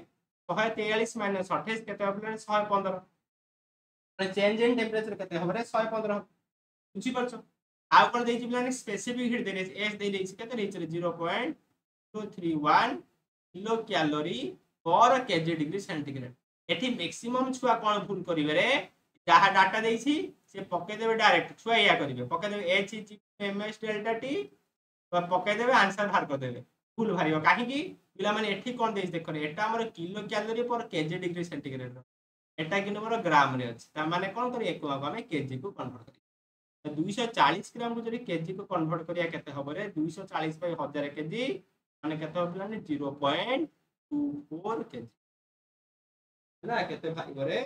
143 28 केते पिला 115 चेंज इन टेंपरेचर केते हमरे 115 बुझी परछो आ कोन देछि पिलाने स्पेसिफिक हीट देले एस दे देछि केते देछि 0.231 किलो कैलोरी पर केजी डिग्री सेंटीग्रेड एठी मैक्सिमम छुआ कोन भूल करिवे रे जहा डाटा देछि से पके देबे डायरेक्ट छुआ या करिवे पके देबे h is ms delta t तो पके देबे आंसर बाहर कर देबे फुल भारियो काहे की पिला माने एठी कोन देछि देखो एटा हमर किलो कैलोरी पर केजी डिग्री सेंटीग्रेड एटा कि नंबर ग्राम रे अछि ता माने कोन करी एक हमें केजी को कन्वर्ट करी 240 ग्राम को जरी केजी को कन्वर्ट करिया केते हबो रे 240 बाय 1000 केजी माने केते हबला ने 0.24 केजी ना केते भाई गरे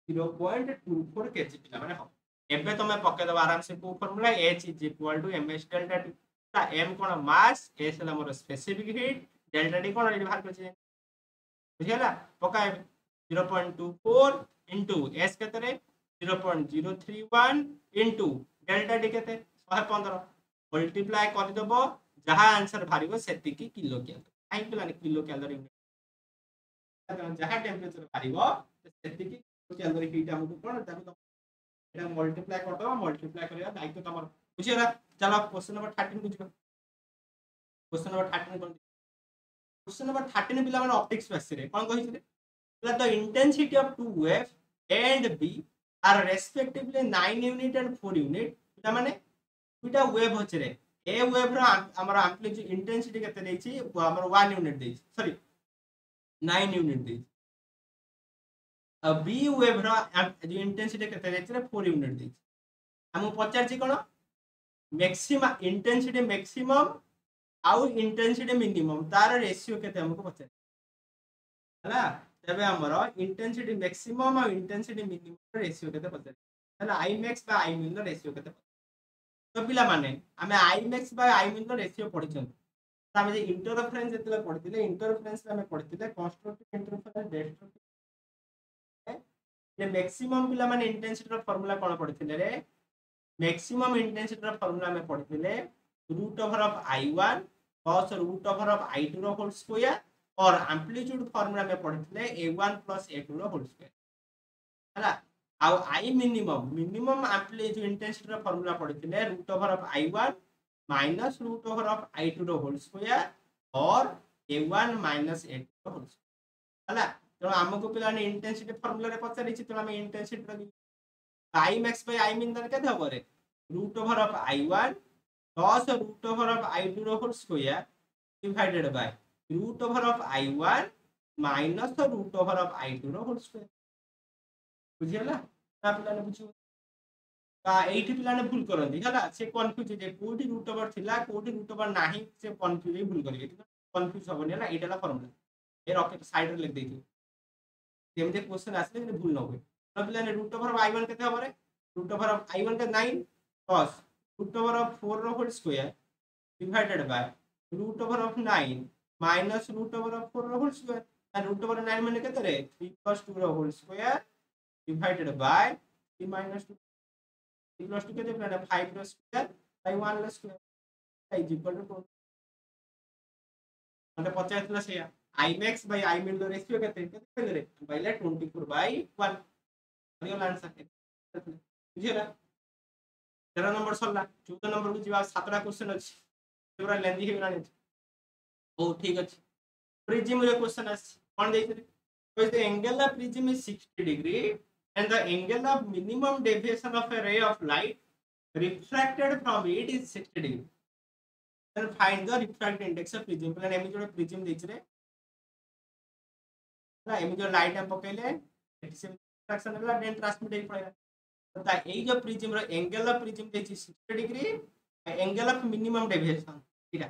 0.24 केजी पिला माने हो एबे तमे पके दबा आराम से को formula h is equal to ms delta t ता m कोन मास s ला मोर स्पेसिफिक हीट डेल्टा t कोन बाहर करछि बुझियला पका 0.24 into s केते रे 0.031 into डेल्टा टी केते 115 मल्टीप्लाई कर देबो जहां आंसर भारिबो सेति की किलो कैलोरी आई पिला ने किलो कैलोरी जहां टेंपरेचर भारिबो सेति की कैलोरी हीट हमको कोन ताको एटा मल्टीप्लाई कर दबो मल्टीप्लाई करिया दायित्व तमर बुझियला चलो क्वेश्चन नंबर 13 बुझिबो क्वेश्चन नंबर 13 कोन क्वेश्चन नंबर 13 पिला माने ऑप्टिक्स बेस रे कोन कहि छले the intensity of two waves A and B are respectively 9 unit and 4 unit ता माने दुटा वेव होछ रे ए वेव रो हमर एम्पलीट्यूड इंटेंसिटी केते देछि हमर 1 यूनिट देछि सॉरी 9 यूनिट देछि बी वेव जो इंटेंसिटी केते जाइछे 4 यूनिट दी हम पचार छी कोन मैक्सिमम इंटेंसिटी मैक्सिमम आउ इंटेंसिटी मिनिमम तार रेशियो केते हमको पचार हला तबे हमरो इंटेंसिटी मैक्सिमम और इंटेंसिटी मिनिमम रेशियो केते पचार हला आई मैक्स बा आई मिन रेशियो केते तो पिला माने हमें आई मैक्स बा आई मिन रेशियो पढिछन तो हम जे इंटरफेरेंस जेतले पढिथिले इंटरफेरेंस में पढिथिले कंस्ट्रक्टिव इंटरफेरेंस डिस्ट्रक्टिव ये मैक्सिमम पिला माने इंटेंसिटी रो फार्मूला कोन पढिथिले रे मैक्सिमम इंटेंसिटी रो फार्मूला में पढिथिले root over of I1 plus root over of I2 रो होल स्क्वायर और एम्पलीट्यूड फार्मूला में पढिथिले A1 प्लस A2 रो होल स्क्वायर हला आउ I minimum minimum amplitude intensity रो फार्मूला पढिथिले root over of I1 minus root over of I2 रो होल स्क्वायर और A1 माइनस A2 रो होल स्क्वायर हला तो हमको पिला ने इंटेंसिटी फार्मूला रे पचारि छि तो हम इंटेंसिटी रो I max by I min केते हबो रे root over of I1 plus root over of I2 रो whole square divided by root over of I1 minus root over of I2 रो होल स्क्वायर बुझियला ना पिला ने बुझियो का एठी पिला ने भूल करंदी हला से कंफ्यूज जे कोठी रूट ओवर थिला कोठी रूट ओवर नाही से कंफ्यूज भूल करिए कंफ्यूज होबनी हला एटाला फार्मूला ए रॉकेट साइड रे लिख देथि जेमते क्वेश्चन आसले ने भूल न होय तो पिला ने रूट ओवर ऑफ I1 केते हबो रे रूट ओवर ऑफ I1 का 9 प्लस रूट ओवर ऑफ 4 रो whole square divided by root over of 9 minus root over of 4 रो whole square and root over 9 माने केते रे 3 प्लस 2 रो whole square divided by 3 minus 2 3 plus 2 केते plus 5 रो square by 1 रो स्क्वायर इज इक्वल टू 2 मतलब 50 प्लस या I max by I min रो रेशियो केते केते रे बाय 24 बाय 1 रियल आंसर बुझिला 13 नंबर सरला 14 नंबर को जीवा सातटा क्वेश्चन अछि पूरा लेंदी हे गलानी ओ ठीक अछि प्रिज्म रे क्वेश्चन अछि कोन देइते तो the angle of prism is 60 degree and the angle of minimum deviation of a ray of light refracted from it is 60 degree then find the refractive index of prism plan एमी जो prism देइछ रे ना एमी जो light हम पकेले एटी से रिफ्रैक्शन होला देन ट्रांसमिट हेई पड़ेगा तो एई जो प्रिज्म रो एंगल ऑफ प्रिज्म देछि 60 degree angle of minimum deviation ठीक है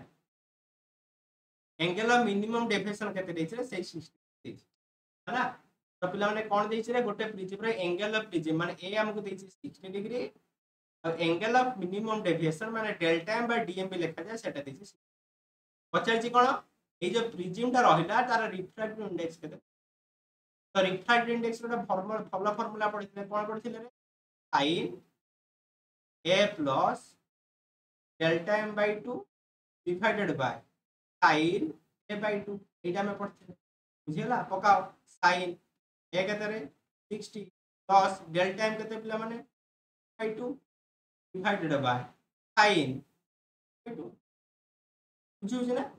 एंगल ऑफ मिनिमम डेविएशन केते देछि रे 60 देछि हैना तो पिला माने कोन देछि रे गोटे प्रिज्म रो एंगल ऑफ प्रिज्म माने ए हमको देछि 60 डिग्री और एंगल ऑफ मिनिमम डेविएशन माने डेल्टा एम बाय डीएम भी लिखा जाय सेटा देछि पचार जी कोन ए जो प्रिज्म ता रहिला तार रिफ्रैक्टिव इंडेक्स केते तो रिफ्रैक्टिव इंडेक्स रो फॉर्मूला फॉर्मूला पढिथिले कोन पढिथिले रे sin a plus delta m by 2 divided by sin a by 2 एटा में पढिथिले बुझियला पकाओ sin a केते रे 60 plus delta m केते पिला माने by 2 divided by sin by 2 बुझियो ना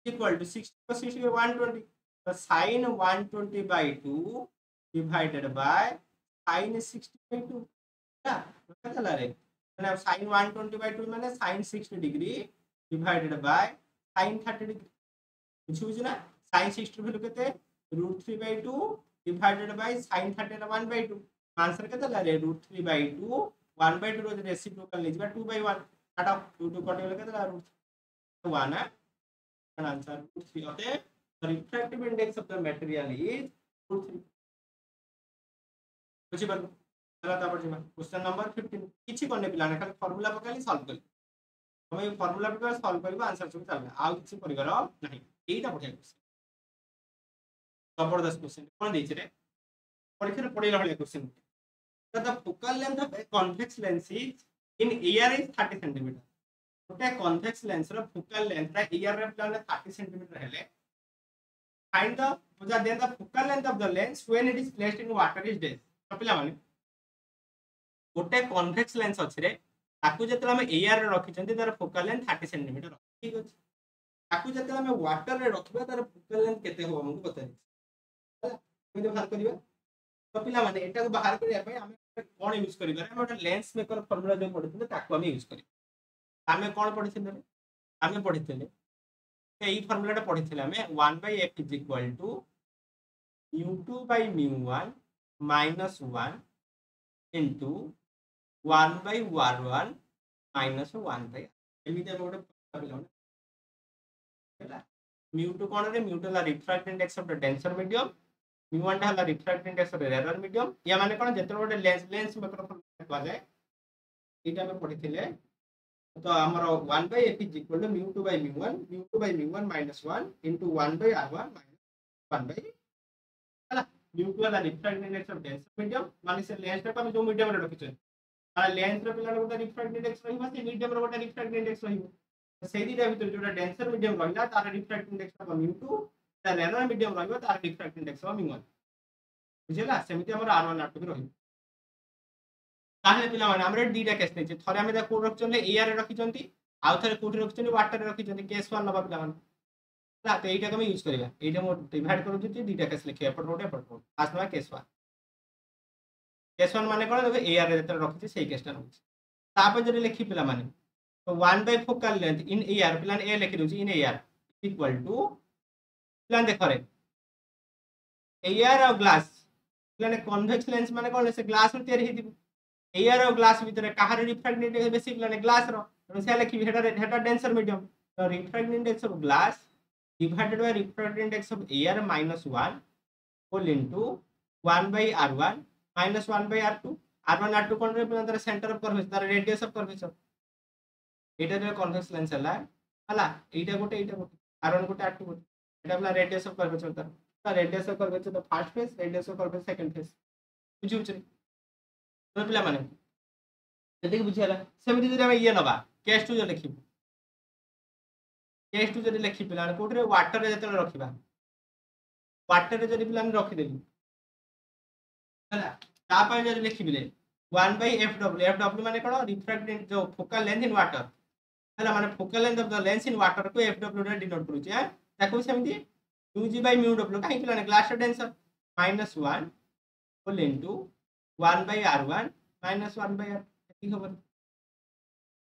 इक्वल टू 60 plus 60 120 तो sin 120 by 2 divided by sin 60 by 2 ना केतला रे माने sin 120 by 2 माने sin 60 degree divided by sin 30 degree बुझियो ना sin 60 वैल्यू केते √3 by 2 डिवाइडेड बाय sin 30 रा 1 by 2 आंसर केतला रे √3 by 2 1 by 2 row reciprocal लेजिबा 2 by 1 काट ऑफ 2 2 कट गेले केतला √1 है आंसर √3 होते the refractive index of the material is √3 बुझि बात चला तापर जिमा क्वेश्चन नंबर 15 किछि करने पिला ने खाली फार्मूला पकाली सॉल्व कर हम फार्मूला पका सॉल्व करबा आंसर सब चलबे आ किछि परिगर नहीं एटा बढ़िया क्वेश्चन जबरदस्त क्वेश्चन कोन दैछ रे परीक्षा पढेला वाला question the focal length of a convex lens is in air is 30 cm गोटे convex lens रो focal length रा air रे प्लान 30 cm हेले find the बुझा then the focal length of the lens when it is placed in water is dash तो पिला माने गोटे convex lens अछि रे ताकू जतला हम air रे रखि चंदी तार focal length 30 cm ठीक अछि ताकू जतला हम water रे रखबा तार focal length केते हो हमको बता होला केते बाहर करिबा तो पिला माने एटा को बाहर करिया पय हम कोन यूज करिबा हम ओटा लेंस मेकर फार्मूला जो पढिथिले ताकू हम यूज करिबा हमें कोन पढिथिले हमें पढिथिले एई फार्मूलाटा पढिथिले हमें 1/f = mu2/mu1 -1 into 1 by r1 minus 1 by एमिति हम गोटे पिला ହେଲା mu2 कोन रे mu2 ला refract index of the denser medium mu1 टा ला refract index of the rare medium या माने कोन जेते गोटे लेंस माइक्रोफोन कहवा जाए एटा हम पढिथिले तो हमर 1 by f is equal to mu2 by mu1 minus 1 into 1 by r1 minus 1 by ହେଲା mu2 वाला refract index of denser medium माने से लेंस टा हम जो मीडियम रे रखिछन आ लेंस रे पिला गोटे रिफ्रैक्ट इंडेक्स रहिबा से मीडियम रे गोटे रिफ्रैक्ट इंडेक्स रहिबो से दिटा भीतर जोटा डेंसर मीडियम रहिला तार रिफ्रैक्ट इंडेक्स टा mu2 ता रेयर मीडियम रहिबो तार रिफ्रैक्ट इंडेक्स mu1 बुझिला सेमिति हमर r1 r2 भी रहिबो ताहे पिला माने हमरे दीटा केस नै छै थरे हम दा कोड रखचले एआर रे रखिचंती आउ थरे कोड रखचले वाटर रे रखिचंती केस 1 नबा पिला माने ला तो एटा हम यूज करिया एटा मो डिवाइड करू जति दीटा केस लिखे एपट रोटे आज नबा केस 1 केस 1 माने कोन देखो एआर रे जते रखिछि सेही केसटा रहउछि तापर जरे लिखि पिला माने तो 1 by focal length in AR plan A लिखि दोछि इन AR इक्वल टू प्लान देखो रे AR और ग्लास प्लान कन्वेक्स लेंस माने कोन से ग्लास रे तयारी हेदिबो AR और ग्लास भीतर काहार रिफ्रैक्ट इंडेक्स बेसी प्लान ग्लास रो तो से लिखि हेटा डेंसर मीडियम तो refract index of glass divided by refract index of AR -1 whole into 1 by r1 minus 1 by r1 r2 कोन रे प्लान सेंटर ऑफ कर्वेचर तार रेडियस ऑफ कर्वेचर एटा रे कन्वेक्स लेंस हला एटा गोटे r1 गोटे r2 गोटे एटा प्ला रेडियस ऑफ कर्वेचर तार रेडियस ऑफ कर्वेचर तो first face radius of curvature second face बुझिउ छै तो पिला माने जति बुझियाला सेमिति जदि हम ये नबा केस 2 जे लिखिबो केस 2 जदि लिखि पिला कोठरे वाटर रे जते रखिबा वाटर रे जदि पिला रखि देली हला ता पय जदि लिखिबिले 1 by fw माने कोन रिफ्रैक्ट जो फोकल लेंथ इन वाटर हला माने focal length of the lens in water को fw रे डिनोट करू छै ताको सेमिति ug by mu w काहे पिलाने glass denser -1 whole into 1 by r1 minus 1 by r एती खबर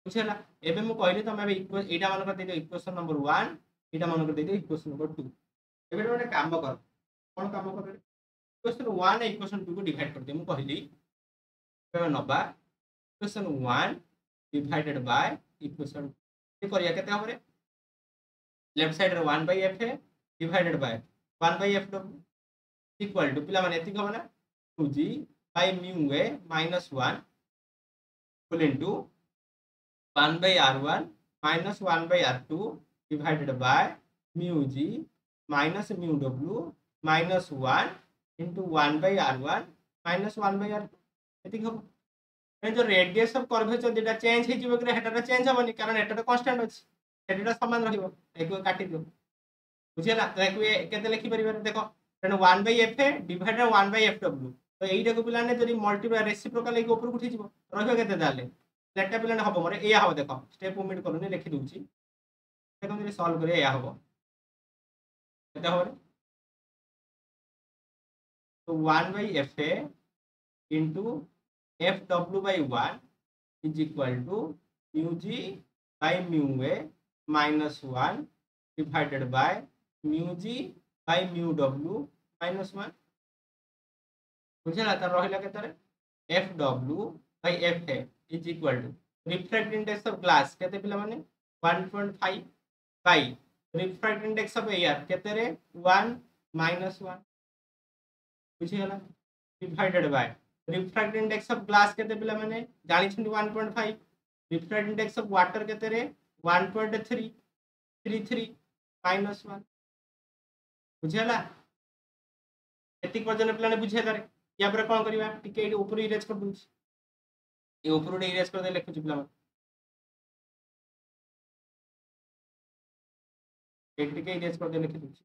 बुझला एबे मु कहले तमे एबे एटा मान कर दे इक्वेशन नंबर 1 एटा मान कर दे इक्वेशन नंबर 2 एबे गोटे काम कर कोन काम कर इक्वेशन 1 ए इक्वेशन 2 को डिवाइड कर दे मु कहली एबे नबा इक्वेशन 1 डिवाइडेड बाय इक्वेशन ये करिया केते हमरे लेफ्ट साइड रे 1 by f है divided by 1 by f equal to पिला माने एती खबर ना 2g by mu a minus 1 full into 1 by r1 minus 1 by r2 divided by mu g minus mu w minus 1 into 1 by r1 minus 1 by r2 एती खबर जो radius of curvature जेटा change हे जिवो कि हेटा चेंज होबनी कारण हेटा constant अछि हेटा समान रहिबो एको काटि दियो बुझियला तो एको केते लिखि परिबे देखो 1 by f divided 1 by fw तो एइटा को पिलाने जदी मल्टीप्लाई रेसिप्रोकल एक ऊपर उठी जिवो रहबे केते दाले लेटा पिलाने हबो मोरे एया हबो देखो स्टेप मूवमेंट करूनी लिखि दूची देखो जदी सॉल्व करे एया हबो केते हबो तो 1 by fa into fw by 1 is equal to mu g by mu a minus 1 divided by mu g by mu w minus 1 बुझला त रहिला केतरे fw by fa is equal to refract index of glass केते पिला माने 1.5 by refract index of air केते रे 1 minus 1 बुझियला divided by refract index of glass केते पिला माने जानि छन 1.5 refract index of water केते रे 1.333 minus 1 बुझियला एतिक पर्यंत पिला ने बुझियला रे या पर कोन करबा टिके एटी ऊपर इरेज कर दूछ ए ऊपर रे इरेज कर दे लिखु पिला एक टिके इरेज कर दे लिखि दूछ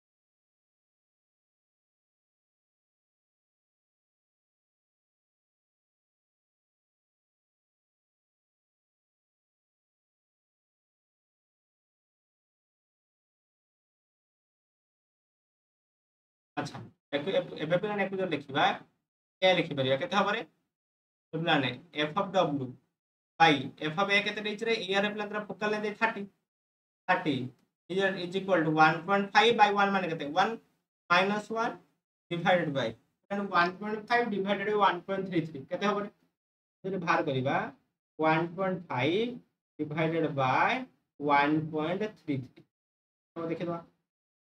अच्छा एबे पिला ने जो लिखिबा क्या लिखि परिया केते हबरे पिला ने f of w by f of a केते दैछ रे e r प्लस रा focal length 30 is equal to 1.5 by 1 माने केते 1 minus 1 divided by then 1.5 divided by 1.33 केते होबो जे बाहर करिबा 1.5 divided by 1.33 तो देखिबा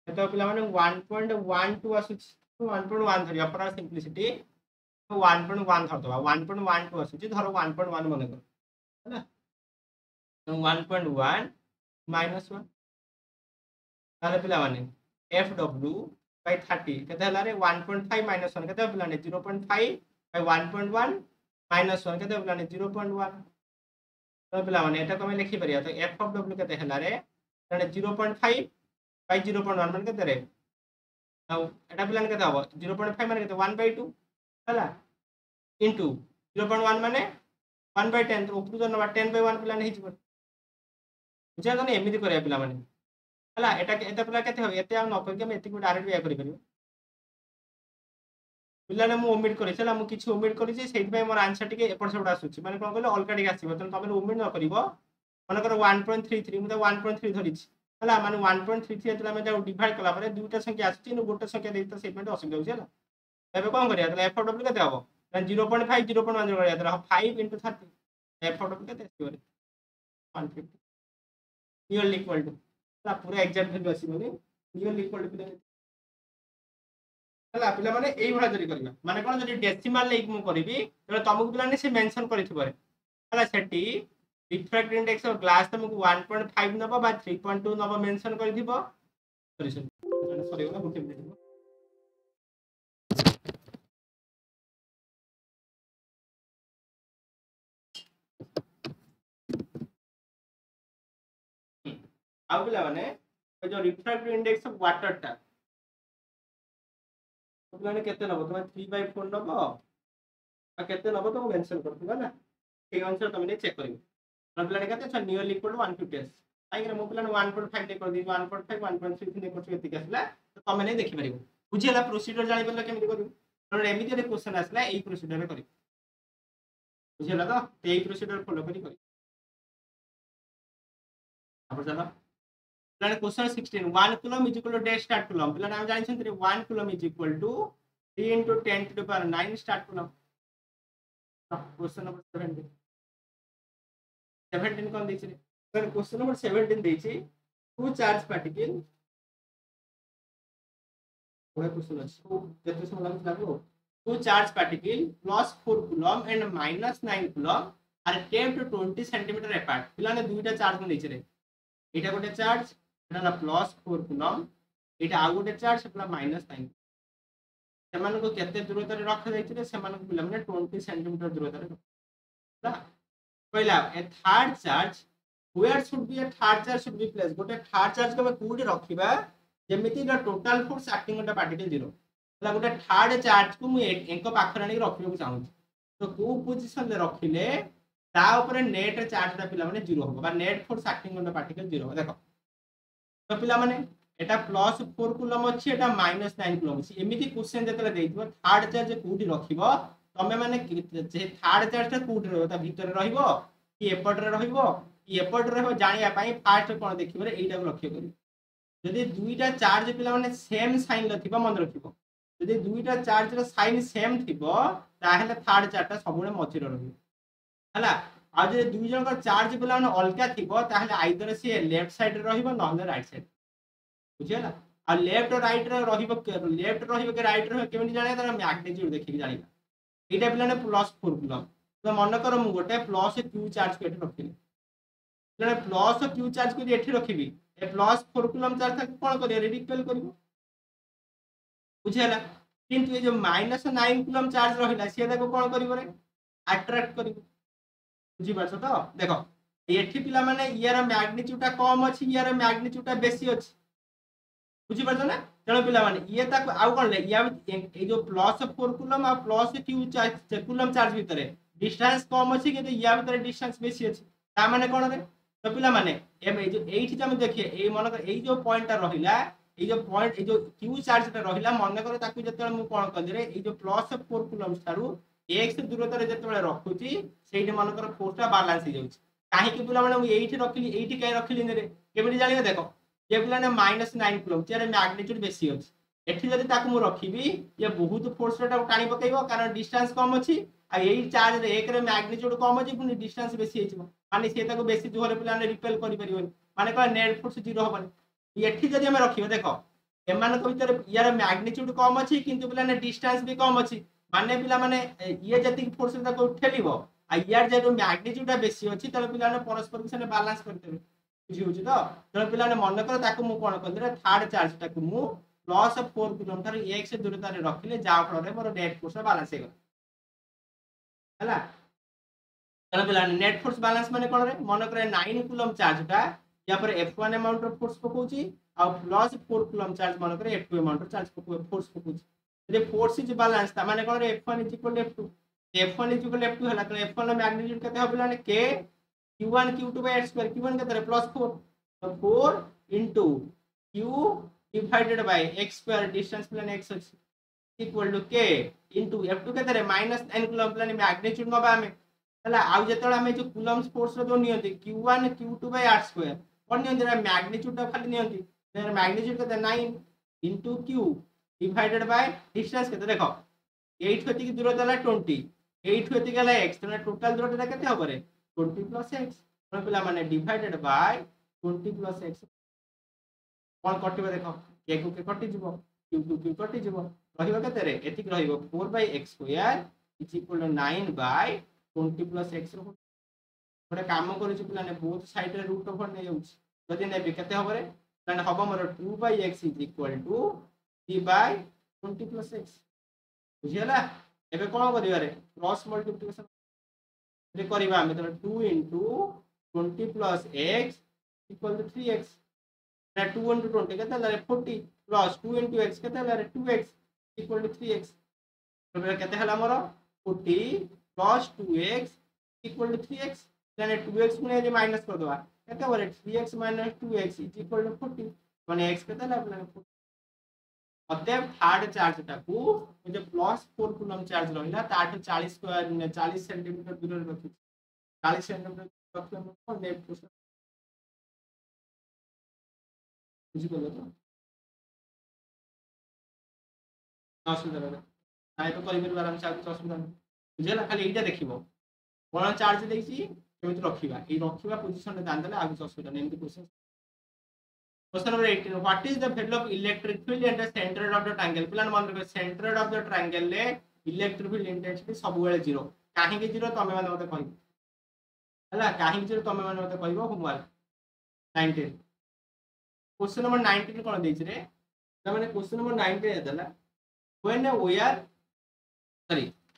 तो पिला माने 1.12 आसुची 1.1 धरिया पर सिंपलिसिटी 1.1 धरतबा 1.12 आसुची धर 1.1 मन कर हैला तो 1.1 minus 1 ताले पिला माने fw by 30 केते हला रे 1.5 minus 1 केते पिला ने 0.5 by 1.1 minus 1 केते पिला ने 0.1 तो पिला माने एटा कमे लिखि परिया तो f of w केते हला रे ताने 0.5 by 0.1 माने केते रे तो एटा पिला ने केते हबो 0.5 माने केते 1 by 2 हला into 0.1 माने 1 by 10 तो ऊपर जो 10 by 1 पिला ने हिजबो बुझा तो एमिति करिया पिला माने हला एटा एटा पिला केते हो एते आ न करके हम एति को डायरेक्ट या करि परियो पिला ने मु ओमिट करि छला मु किछि ओमिट करि जे सेहि मोर आंसर टिके एपड सेपड आसुछि माने कोन कहले अलका टिके आसीबो त तमे ओमिट न करिवो माने कर 1.33 मु त 1.3 धरिछि हला माने 1.33 एतला मे जा डिवाइड कला परे दुटा संख्या आसुछि न गोटे संख्या देइ त सेहि पॉइंट असुविधा होछि हला तबे कोन करिया त एफ ऑफ डब्ल्यू केते हबो 0.5 0.1 जो करिया त 5 into 30 एफ ऑफ डब्ल्यू केते आसीबो 150 नियरली इक्वल टू पूरा एग्जैक्ट वैल्यू आसीबोनी नियरली इक्वल टू हला पिला माने एई भला जरी करबा माने कोन जदी डेसिमल लेक मु करबी त तमु पिला ने से मेंशन करिथिबो रे हला सेठी डिफेक्ट इंडेक्स ऑफ ग्लास तमु 1.5 नबो बा 3.2 नबो मेंशन करिथिबो सॉरी सॉरी वाला गुटे मिनिट आ पिला माने जो रिफ्रैक्टिव इंडेक्स ऑफ वाटर टा पिला ने केते नबो तुम 3/4 नबो आ केते नबो तो मेंशन करथिबा ना ए आंसर तुमने चेक करियो पिला ने केते छ नियरली इक्वल टू 150 काई रे मो पिला ने 1.5 दे कर दी 1.5 1.3 दे कर एति आसला तो तुम ने देखि परिबो बुझिला प्रोसीजर जानि परला केमिति करियो कारण एमिति रे क्वेश्चन आसला एई प्रोसीजर रे करियो बुझिला तो एई प्रोसीजर फॉलो करी अब चलो plan question 16 1 coulomb is equal to dash start coulomb plan हम जानि छन 1 coulomb is equal to 3 into 10 to the power 9 start coulomb question number 17 कोन दैछि रे क्वेश्चन नंबर 17 दैछि टू चार्ज पार्टिकल पूरा क्वेश्चन अछि जते समय लागो two charge particle plus 4 coulomb and minus 9 coulomb are kept 20 centimetre apart plan दुईटा चार्ज को दैछि रे एटा गोटे चार्ज एटा प्लस 4 कूलम एटा आ गोटे चार्ज सेटा माइनस 9 सेमान को केते दूरता रे रखा जायछि रे सेमान को पिला माने 20 सेंटीमीटर दूरता रे ना पहिला ए third charge where should be a third charge should be place गोटे थर्ड चार्ज को कोडी रखिबा जेमिति the total force acting on the particle zero होला गोटे थर्ड चार्ज को मु एक पाखर आनी रखिबो चाहू तो को पोजीशन ले रखिले ता ऊपर नेट चार्ज ता पिला माने जीरो होबा बा net force acting on the particle zero देखो तो पिला माने एटा प्लस 4 कूलम अछि एटा माइनस 9 कूलम अछि एमिति क्वेश्चन जतले देइबो थर्ड चार्ज कोडी रखिबो तमे माने जे थर्ड चार्ज ता कोडी रहबो ता भीतर रहइबो कि एपट रे रहइबो कि एपट रहइबो जानिया पई फास्ट कोन देखिबो रे एटा को लक्ष्य करियो जदि दुईटा चार्ज पिला माने सेम साइन लथिबो मन रखिबो जदि दुईटा चार्ज रो साइन सेम थिबो ताहेले थर्ड चार्ज ता सबुले मझिर रहइबो हला आ जे दुई जन का चार्ज पिला माने अलगा थिबो ताहेले आइदर से लेफ्ट साइड रे रहइबो नहले राइट साइड बुझियला आ लेफ्ट और राइट रे रहिबो के राइट रे केमिति जाने तार मैग्नीट्यूड देखि जानिबा एटा पिला ने प्लस 4 कूलम तो मन कर मु गोटे प्लस q चार्ज को एठी रखिली जने प्लस q चार्ज को एठी रखिबी ए प्लस 4 कूलम चार्ज था कोन करियो रिडिपेल करिवो बुझियला किंतु ए जो माइनस 9 कूलम चार्ज रहिला से देखो कोन करिवो रे अट्रैक्ट करिवो बुझि पाछो तो देखो एठी पिला माने यार मैग्नीट्यूड कम अछि यार मैग्नीट्यूड बेसी अछि बुझि पाछो ना चलो पिला माने ये तक आउ कोन ले या ए जो प्लस 4 कूलम आ plus q charge coulomb charge भितरे डिस्टेंस कम अछि कि या भितरे डिस्टेंस बेसी अछि ता माने कोन रे तो पिला माने ए जो एठी हम देखिए ए मन कर ए जो पॉइंट रहिला ए जो पॉइंट ए जो q चार्ज रहिला मन कर ताकू जते मु कोन कर रे ए जो प्लस 4 कूलम थारु x दूरता रे जते रखुची सेठी मन कर फोर्स ता बैलेंस हो जाउची काहे कि पिला माने मु एठी रखिली एठी काई रखिली ने रे केबडी जानिबे देखो ये पिला ने -9 कूलम तेरे मैग्नीट्यूड बेसी अछि एठी जदि ताकू मु रखिबी ये बहुत फोर्स रे टाणी पकेइबो कारण डिस्टेंस कम अछि आ एई चार्ज रे एक रे मैग्नीट्यूड कम अछि पुनी डिस्टेंस बेसी हेजिबो माने से ताकू बेसी जोरे पिला ने रिपेल करि परिबो माने को नेट फोर्स 0 हबनी एठी जदि हम रखिबो देखो एमान को भीतर यार मैग्नीट्यूड कम अछि किंतु पिला ने डिस्टेंस भी कम अछि माने पिला माने ये जति फोर्स रे ताकू ठेलिबो आ यार जे मैग्नीट्यूड बेसी अछि तले पिला ने परस्पर के से बैलेंस करते बुझी होछि तो तले पिला ने मन कर ताकू मु कोन कर थर्ड चार्ज ताकू मु प्लस 4 किलोमीटर x दूरता रे रखिले जा फल रे मोर नेट फोर्स बैलेंस हे गला तले पिला नेट फोर्स बैलेंस माने कोन रे मन करे 9 कूलम चार्ज टा या पर f1 अमाउंट ऑफ फोर्स पकोची आ प्लस 4 कूलम चार्ज मन करे f2 amount of charge force पकोची रे फोर्स इज बैलेंस ता माने कोन रे f1 f2 f1 f2 हला तो f1 रो मैग्नीट्यूड केते होबला ने k q1 q2 h2 q1 केते रे प्लस 4 तो 4 into q divided by x square distance plan x equal to k into f2 केते रे -9 कूलम प्लान मैग्नीट्यूड नबा हमें हला आउ जेतोला हमें जो कूलम्स फोर्स रो जो नियंती q1 q2 r2 और नियंती रे मैग्नीट्यूड टा खाली नियंती देर मैग्नीट्यूड केते 9 into q divided by distance केते देखो 8 होती की दूरता हला 20 8 होती गला x तो टोटल दूरता केते हो रे 20 plus x तो पिला माने डिवाइडेड बाय 20 plus x कोन कटिबो देखो k को के कटि जिवो q को q कटि जिवो रहिबो केते रे एतिक रहिबो 4 by x square is equal to 9 by 20 plus x रो गोटे काम करू छि पिला ने बोथ साइड रे रूट ओवर नै जाउछि जदि नेबे केते होबो रे ताने हबो मोर 2 by x is equal to 3 by 20 plus x बुझियला एबे कोन करिवा रे क्रॉस मल्टीप्लिकेशन रे करबा हम तो 2 into 20 plus x equal to 3x ना 2 into 20 केते ला 40 plus 2 into x केते ला 2x equal to 3x तो केते हला मोर 40 plus 2x equal to 3x यानी 2x में जे माइनस कर दवा केते बोले 3x - 2x equal to 40 माने x केते ला 40 अतएव थर्ड चार्ज टाकू जो प्लस 4 कूलम चार्ज रहिला ताठ 40 सेंटीमीटर दूर रे रखि 40 सेंटीमीटर रखले नेट फोर्स बुझी गलो तो असुविधा रे आइ तो करि पर आराम से असुविधा बुझेला खाली एटा देखिबो कोन चार्ज देछि केमिति रखिबा ए रखिबा पोजीशन रे दान देले आगु असुविधा नै एमति question Question number 18. What is the field of electric field at the center of the triangle? पिलान मन रखो center of the triangle ले electric field intensity सब बेले 0. काहे के 0 तमे माने मते कहि हला काहे के 0 तमे माने मते कहिबो होमवर्क 19. Question number 19 कोन देछि रे त माने question number 19 देला when a wire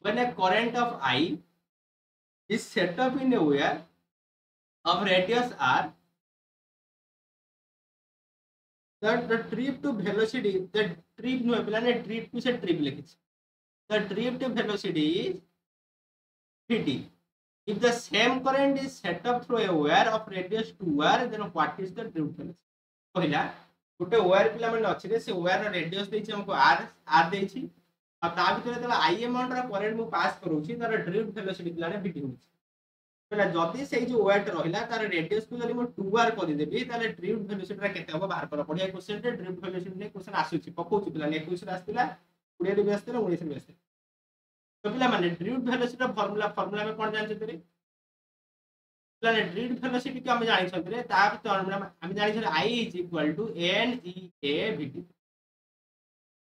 when a current of I is set up in a wire of radius r that the trip to velocity the trip no पिलाने trip to से trip लिखि the trip to velocity is vt if the same current is set up through a wire of radius 2r then what is the trip velocity पहिला गोटे wire पिला माने अछि रे से वायर रो रेडियस देछि हमको r देछि आ ता भीतर तला i अमाउंट रो करंट मु पास करूछि तार ड्रिफ्ट वेलोसिटी पिलाने vt होछि पहला जदी से जो वायर रहिला तार रेडियस को जदी मु 2r कर देबी ताले ड्रिफ्ट वेलोसिटी रा केते हो बाहर कर पड़िया क्वेश्चन रे ड्रिफ्ट वेलोसिटी ने क्वेश्चन आसुछि पकोछि पिला ने 21 रे आस्तिला 20 रे भी आस्तिला 19 रे भी आस्तिला तो पिला माने ड्रिफ्ट वेलोसिटी रा फार्मूला में कोन जानि छथि रे पिला ने ड्रिफ्ट वेलोसिटी के हम जानि छथि रे ता तो हम जानि छथि i is equal to nea vt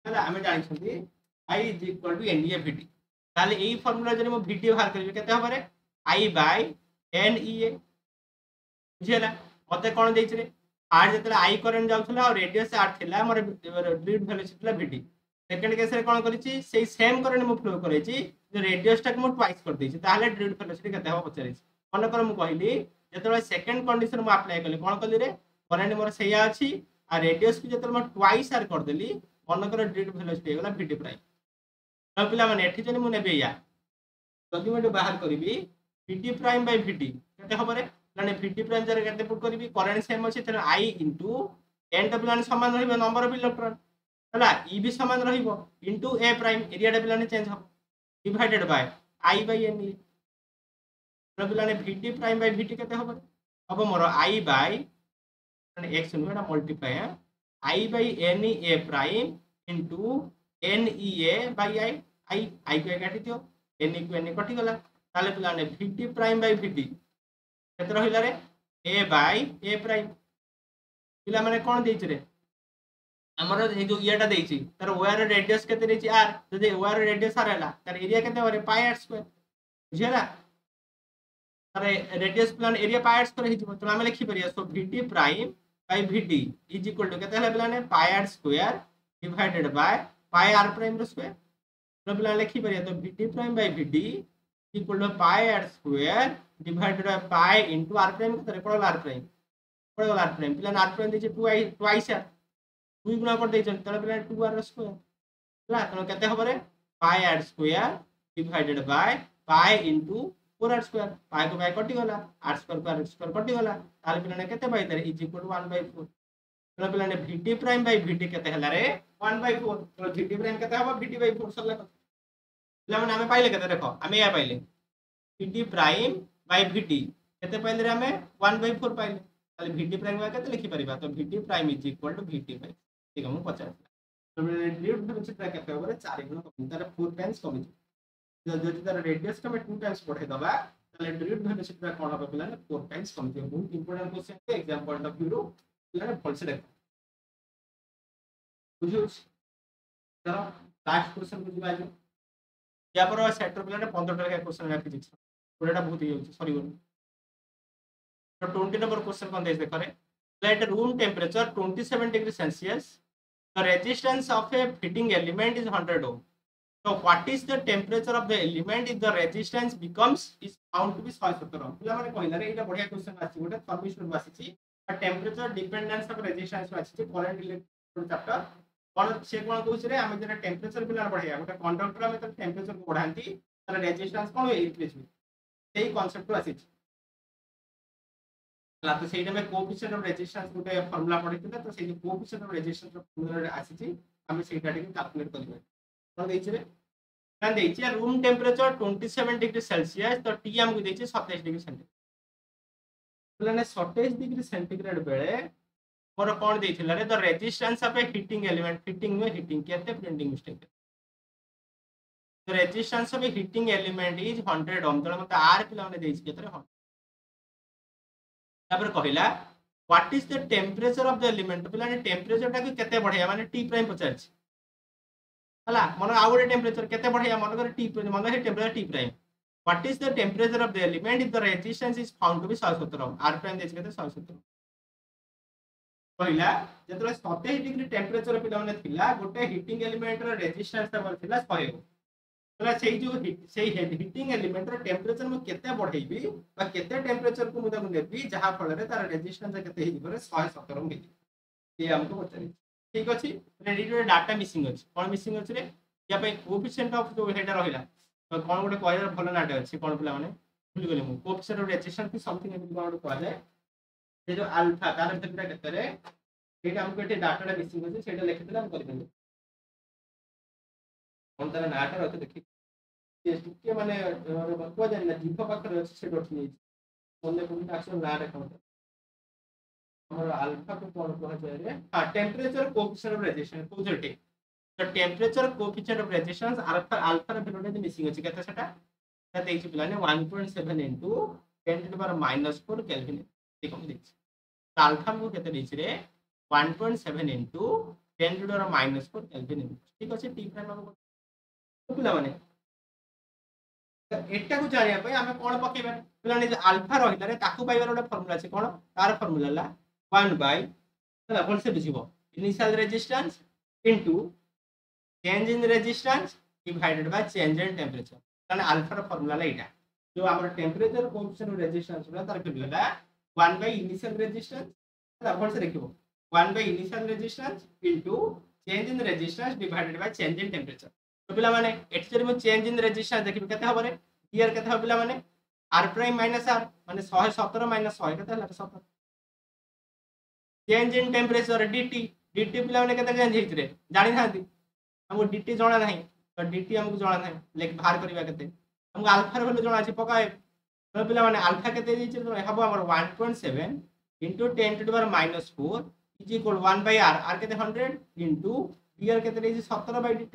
हला हम जानि छथि i is equal to nea vt ताले एई फार्मूला जने मो vt बाहर करबी केते हो रे I by NEA बुझियला मते कोन देछि रे आर जतले I करंट जाउथला और रेडियस आर थिला हमर ड्रिफ्ट वेलोसिटी ला vt सेकंड केस रे कोन करिछि सेही सेम करंट मु फ्लो करैछि जे रेडियस टाक मु ट्वाइस कर दैछि ताले ड्रिफ्ट वेलोसिटी केते हो पचरैछि मन कर मु कहिली जतले सेकंड कंडीशन मु अप्लाई करली कोन कली रे करंट मोर सेया अछि आ रेडियस को जतले मु ट्वाइस आर कर देली मन कर ड्रिफ्ट वेलोसिटी गेला vt प्राइम अब पिला माने एठी जने मु नेबे या जदी मु बाहर करबी vt प्राइम बाय vt केते हो रे माने vt प्राइम जरे केते पुट करबी करंट सेम अछि त i इनटू n डब्ल्यू समान रहबो नंबर ऑफ इलेक्ट्रॉन हला e भी समान रहबो into a prime area W change हो divided by i by n W vt prime by vt केते हो अब मोर i बाय माने x नु एटा multiply i by n a prime into N E A by I I I को काटी दियो एन ई को एन कटि गला ताले पिला ने vt प्राइम बाई vt केते रहिला रे a बाई a प्राइम पिला माने कोन देइछ रे हमर ए जो इयाटा देइछि तार वायर रेडियस केते देइछि r जदि वायर रेडियस r हला तार एरिया केते होरे पाई r स्क्वायर बुझिला तार रेडियस प्लान एरिया पाई r स्क्वायर हिजो तो हम लिखि परिया so vt prime by vt is equal to केते हला पिला ने pi r square divided by pi r prime रो स्क्वायर तो पिला लिखि परिया तो vt prime by vt equal to pi r square divided by pi into r prime केते पड़ल r प्राइम पिला r प्राइम देइछि 2 ट्वाइस r 2 गुणा कर देइछन तले पिला 2 r स्क्वायर हला तो केते हबरे पाई r square divided by pi into 4 r square pi को पाई कटि गला r स्क्वायर को r स्क्वायर कटि गला ताले पिला ने केते पाई तारे इज इक्वल टू 1/4 तले पिला ने vt प्राइम बाई vt केते हला रे 1/4 तो vt प्राइम केते हबो vt/4 सरला पिला माने हमें पाइले केते देखो हमें या पाइले vt प्राइम बाई vt केते पाइले रे हमें 1/4 पाइले ताले vt प्राइम केते लिखि परिबा तो vt prime is equal to vt by ठीक हम पचार तो ड्रिफ्ट वेलोसिटी केते होबरे 4 गुण कम तारे 4 टाइम्स कम जदि तार रेडियस को 2 टाइम्स बढ़ाई दबा ताले ड्रिफ्ट वेलोसिटी कोन होबे पिला 4 टाइम्स कम जे बहुत इंपोर्टेंट क्वेश्चन के एग्जाम पॉइंट ऑफ व्यू रो पिला भल से देख बुझियो चलो लास्ट क्वेश्चन को जिबा जो या पर सेक्टर पिला 15 टा क्वेश्चन है फिजिक्स पूराटा बहुत ही होची सॉरी बोल तो 20 नंबर क्वेश्चन कोन देख करे let room temperature 27 degree Celsius, the resistance of a fitting element is 100 ohm. So what is the temperature of the element if the resistance becomes is found to be 170 ohm? पिला माने कहला रे एटा बढ़िया question आछि गोटे thermistor आछि आ temperature dependence of resistance आछि current electric chapter कोन से कोन कहउछ रे हम जेना टेम्परेचर पिला बढ़िया गोटे कंडक्टर में तो टेम्परेचर को बढ़ांती तार रेजिस्टेंस कोन इंक्रीज होई सेही कांसेप्ट आछि ला तो सेटा में कोएफिशिएंट ऑफ रेजिस्टेंस गोटे फार्मूला पढिथिला तो सेही कोएफिशिएंट ऑफ रेजिस्टेंस फार्मूला आसीची हम सेटा टिक कैलकुलेट करबे कोन देइछि रे ना देइछि रूम टेम्परेचर 27 डिग्री सेल्सियस तो टी हमको देइछि 27 डिग्री सेंटीग्रेड बोलने 27 डिग्री सेंटीग्रेड बेले मोर कोन देइथिला रे the resistance of A heating element heating में हीटिंग केते printing mistake the resistance of A heating element is 100 ओम तो मते आर पिला ने देइछि केते रे तापर कहिला what is the temperature of the element पिला ने टेम्परेचर टा को केते बढ़ाया माने टी प्राइम पचारछि हला मन आउटे टेम्परेचर केते बढ़ाया मन कर टी प्राइम मन है temperature T prime what is the temperature of the element if the resistance is found to be 170 ohm R prime देछ केते 170 कहिला जेतले 27 डिग्री टेम्परेचर पिला ने थिला गोटे हीटिंग एलिमेंट रो रेजिस्टेंस ता थिला 100 ओम तला सेही जो सेही हीटिंग एलिमेंट रो टेम्परेचर में केते बढ़ाइबी बा केते टेम्परेचर को मुदा नेबी जहा फल रे तार रेजिस्टेंस केते हि दिबरे 170 ओम हे ये हमको बताइ ठीक अछि रेडी टू डाटा मिसिंग अछि कोन मिसिंग अछि रे या पे कोएफिशिएंट ऑफ जो हेडा रहिला तो कोन गोटे कहला भलो नाटा अछि कोन पिला माने भूल गेले मु कोएफिशिएंट ऑफ रेजिस्टेंस की समथिंग एबी कोन गोटे कहले से जो अल्फा तार भीतर केते रे एटा हमको एटे डाटा मिसिंग अछि सेटा लिखितला हम कर देबे कोन तार नाटा रख देखि ये माने को जानिना जीभ पाखर अछि से डॉट नै मोने कोन एक्शन ना रखो हमर अल्फा को कोन कह जाय रे हां टेम्परेचर कोएफिशिएंट ऑफ रेजिस्टेंस को जेटे तो temperature coefficient of resistance alpha रे भेलोटे मिसिंग अछि केते सेटा ता देइछि पिला ने 1.7 into 10 to the power -4 kelvin ठीक हम देइछि तो अल्फा को केते देइछि रे 1.7 into 10 to the power -4 kelvin ठीक अछि टी प्राइम हम तो पिला माने एटा को जानिया पय हमें कोन पकेबे पिला ने अल्फा रहिला रे ताकू पाइबार ओटा फार्मूला अछि कोन तार फार्मूला ला 1 बाय चला बोल से बुझिबो initial resistance into change in resistance divided by change in temperature माने अल्फा रो फार्मूला ला एटा जो हमर टेम्परेचर कोएफिशिएंट ऑफ रेजिस्टेंस ला तार फार्मूला ला 1 बाय इनिशियल रेजिस्टेंस चला बोल से देखिबो 1 by initial resistance into change in resistance divided by change in temperature तो पिला माने एक्चुअली में चेंज इन रेजिस्टेंस देखिबे केते हबो रे हियर केते हबो पिला माने r प्राइम माइनस r माने 117 माइनस 100 केते हला 17 change in temperature dt dt पिला माने केते चेंज हेइत रे जानि थांती हमको dt जणा नाही तो dt हमको जणा नाही लेक बाहर करबा केते हमको अल्फा रे वैल्यू जणा अछि पकाए तो पिला माने अल्फा केते दैछि तो हबो हमर 1.7 into 10 to the power -4 is equal 1 by r r केते 100 into टी केते रही 17/dt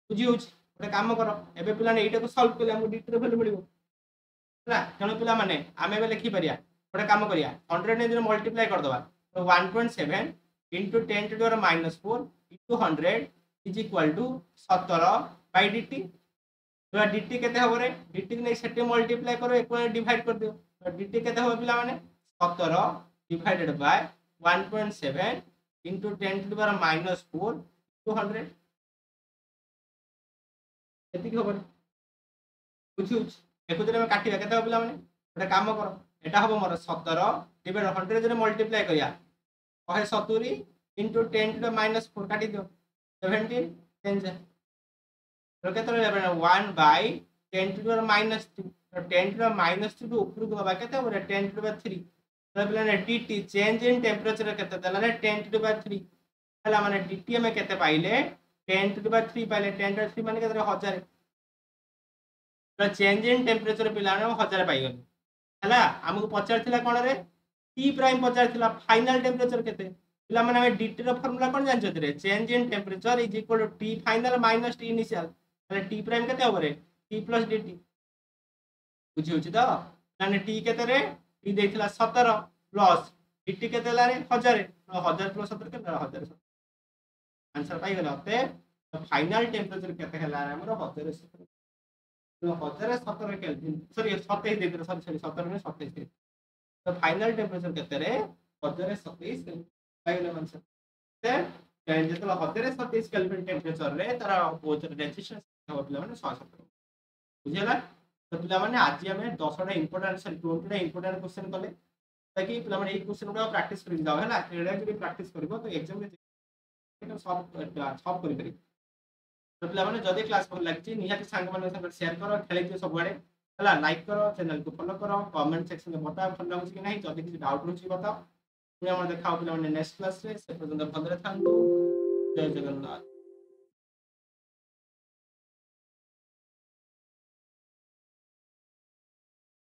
बुझी होउछ गोटे काम कर एबे पिला एटा को सॉल्व करले हमको dt रो वैल्यू मिलिबो ହେଲା ତେଣୁ ପିଲାମାନେ ଆମେ ଏବେ ଲେଖିପାରିବା ଗୋଟେ କାମ କରିବା 100 ने मल्टीप्लाई करदବା तो 1.7 into 10 to the -4 into 100 is equal to 17/dt तो dt केते हबो रे dt ने सेटे मल्टीप्लाई करो एक डिवाइड कर दियो तो dt केते हबो पिला माने 17 divided by 1.7 into 10 to the -4 into 100 एतिक हबो बुझिउछ देखु जरे काटिबा केते पिला माने गोटे काम कर एटा हबो मोर 17 डिवाइड 100 जरे मल्टीप्लाई करिया 170 into 10 to the -4 काटी दियो 17 10 तो केते रहबे 1 by 10 to the -2 तो 10 to the -2 को ऊपर को बाबा केते हबो 10 to the 3 तो पिला ने dt चेंज इन टेंपरेचर केते दला ने 10 to the 3 हला माने dt में केते पाइले 10 to the 3 पाइले 10 to the 3 माने केते 1000 तो चेंज इन टेंपरेचर पिला ने 1000 पाई गले हला हमको पचार थिला कोन रे t प्राइम पचार थिला फाइनल टेंपरेचर केते पिला माने हम dt रो फार्मूला कोन जान छथि रे change in temperature is equal to t final minus t initial माने t प्राइम केते होबो रे t प्लस dt बुझी होछि तो माने t केते रे t देखला 17 प्लस dt केते ला रे 1000 तो 1000 प्लस 17 केते 1000 आंसर पाई गले होते तो फाइनल टेंपरेचर केते हला रे हमरो 1017 तो 1017 केल्विन सॉरी 27 दे दे सॉरी 17 में 27 तो फाइनल टेंपरेचर केते रे 1027 पाई गले आंसर ते जेतला 1027 केल्विन टेंपरेचर रे तारा ओचर रेजिस्टेंस हो पिला माने 117 बुझिला तो पिला माने आज हमें 10 टा इंपोर्टेंट सॉरी 20 टा इंपोर्टेंट क्वेश्चन कले ताकि पिला माने एक क्वेश्चन को प्रैक्टिस कर जाओ हैला एडा के प्रैक्टिस करबो तो एग्जाम में सब करि करि तो पिला माने जदि क्लास भल लागछि निहाती संग माने संग शेयर करो खेलै दियो सब बडे हला लाइक करो चैनल को फॉलो करो कमेंट सेक्शन में बताओ फॉलो लागछि कि नहीं जदि किसी डाउट रहछि बताओ पुनी हम देखाओ पिला माने नेक्स्ट क्लास रे से पर्यंत भद्र थांतु जय जगन्नाथ।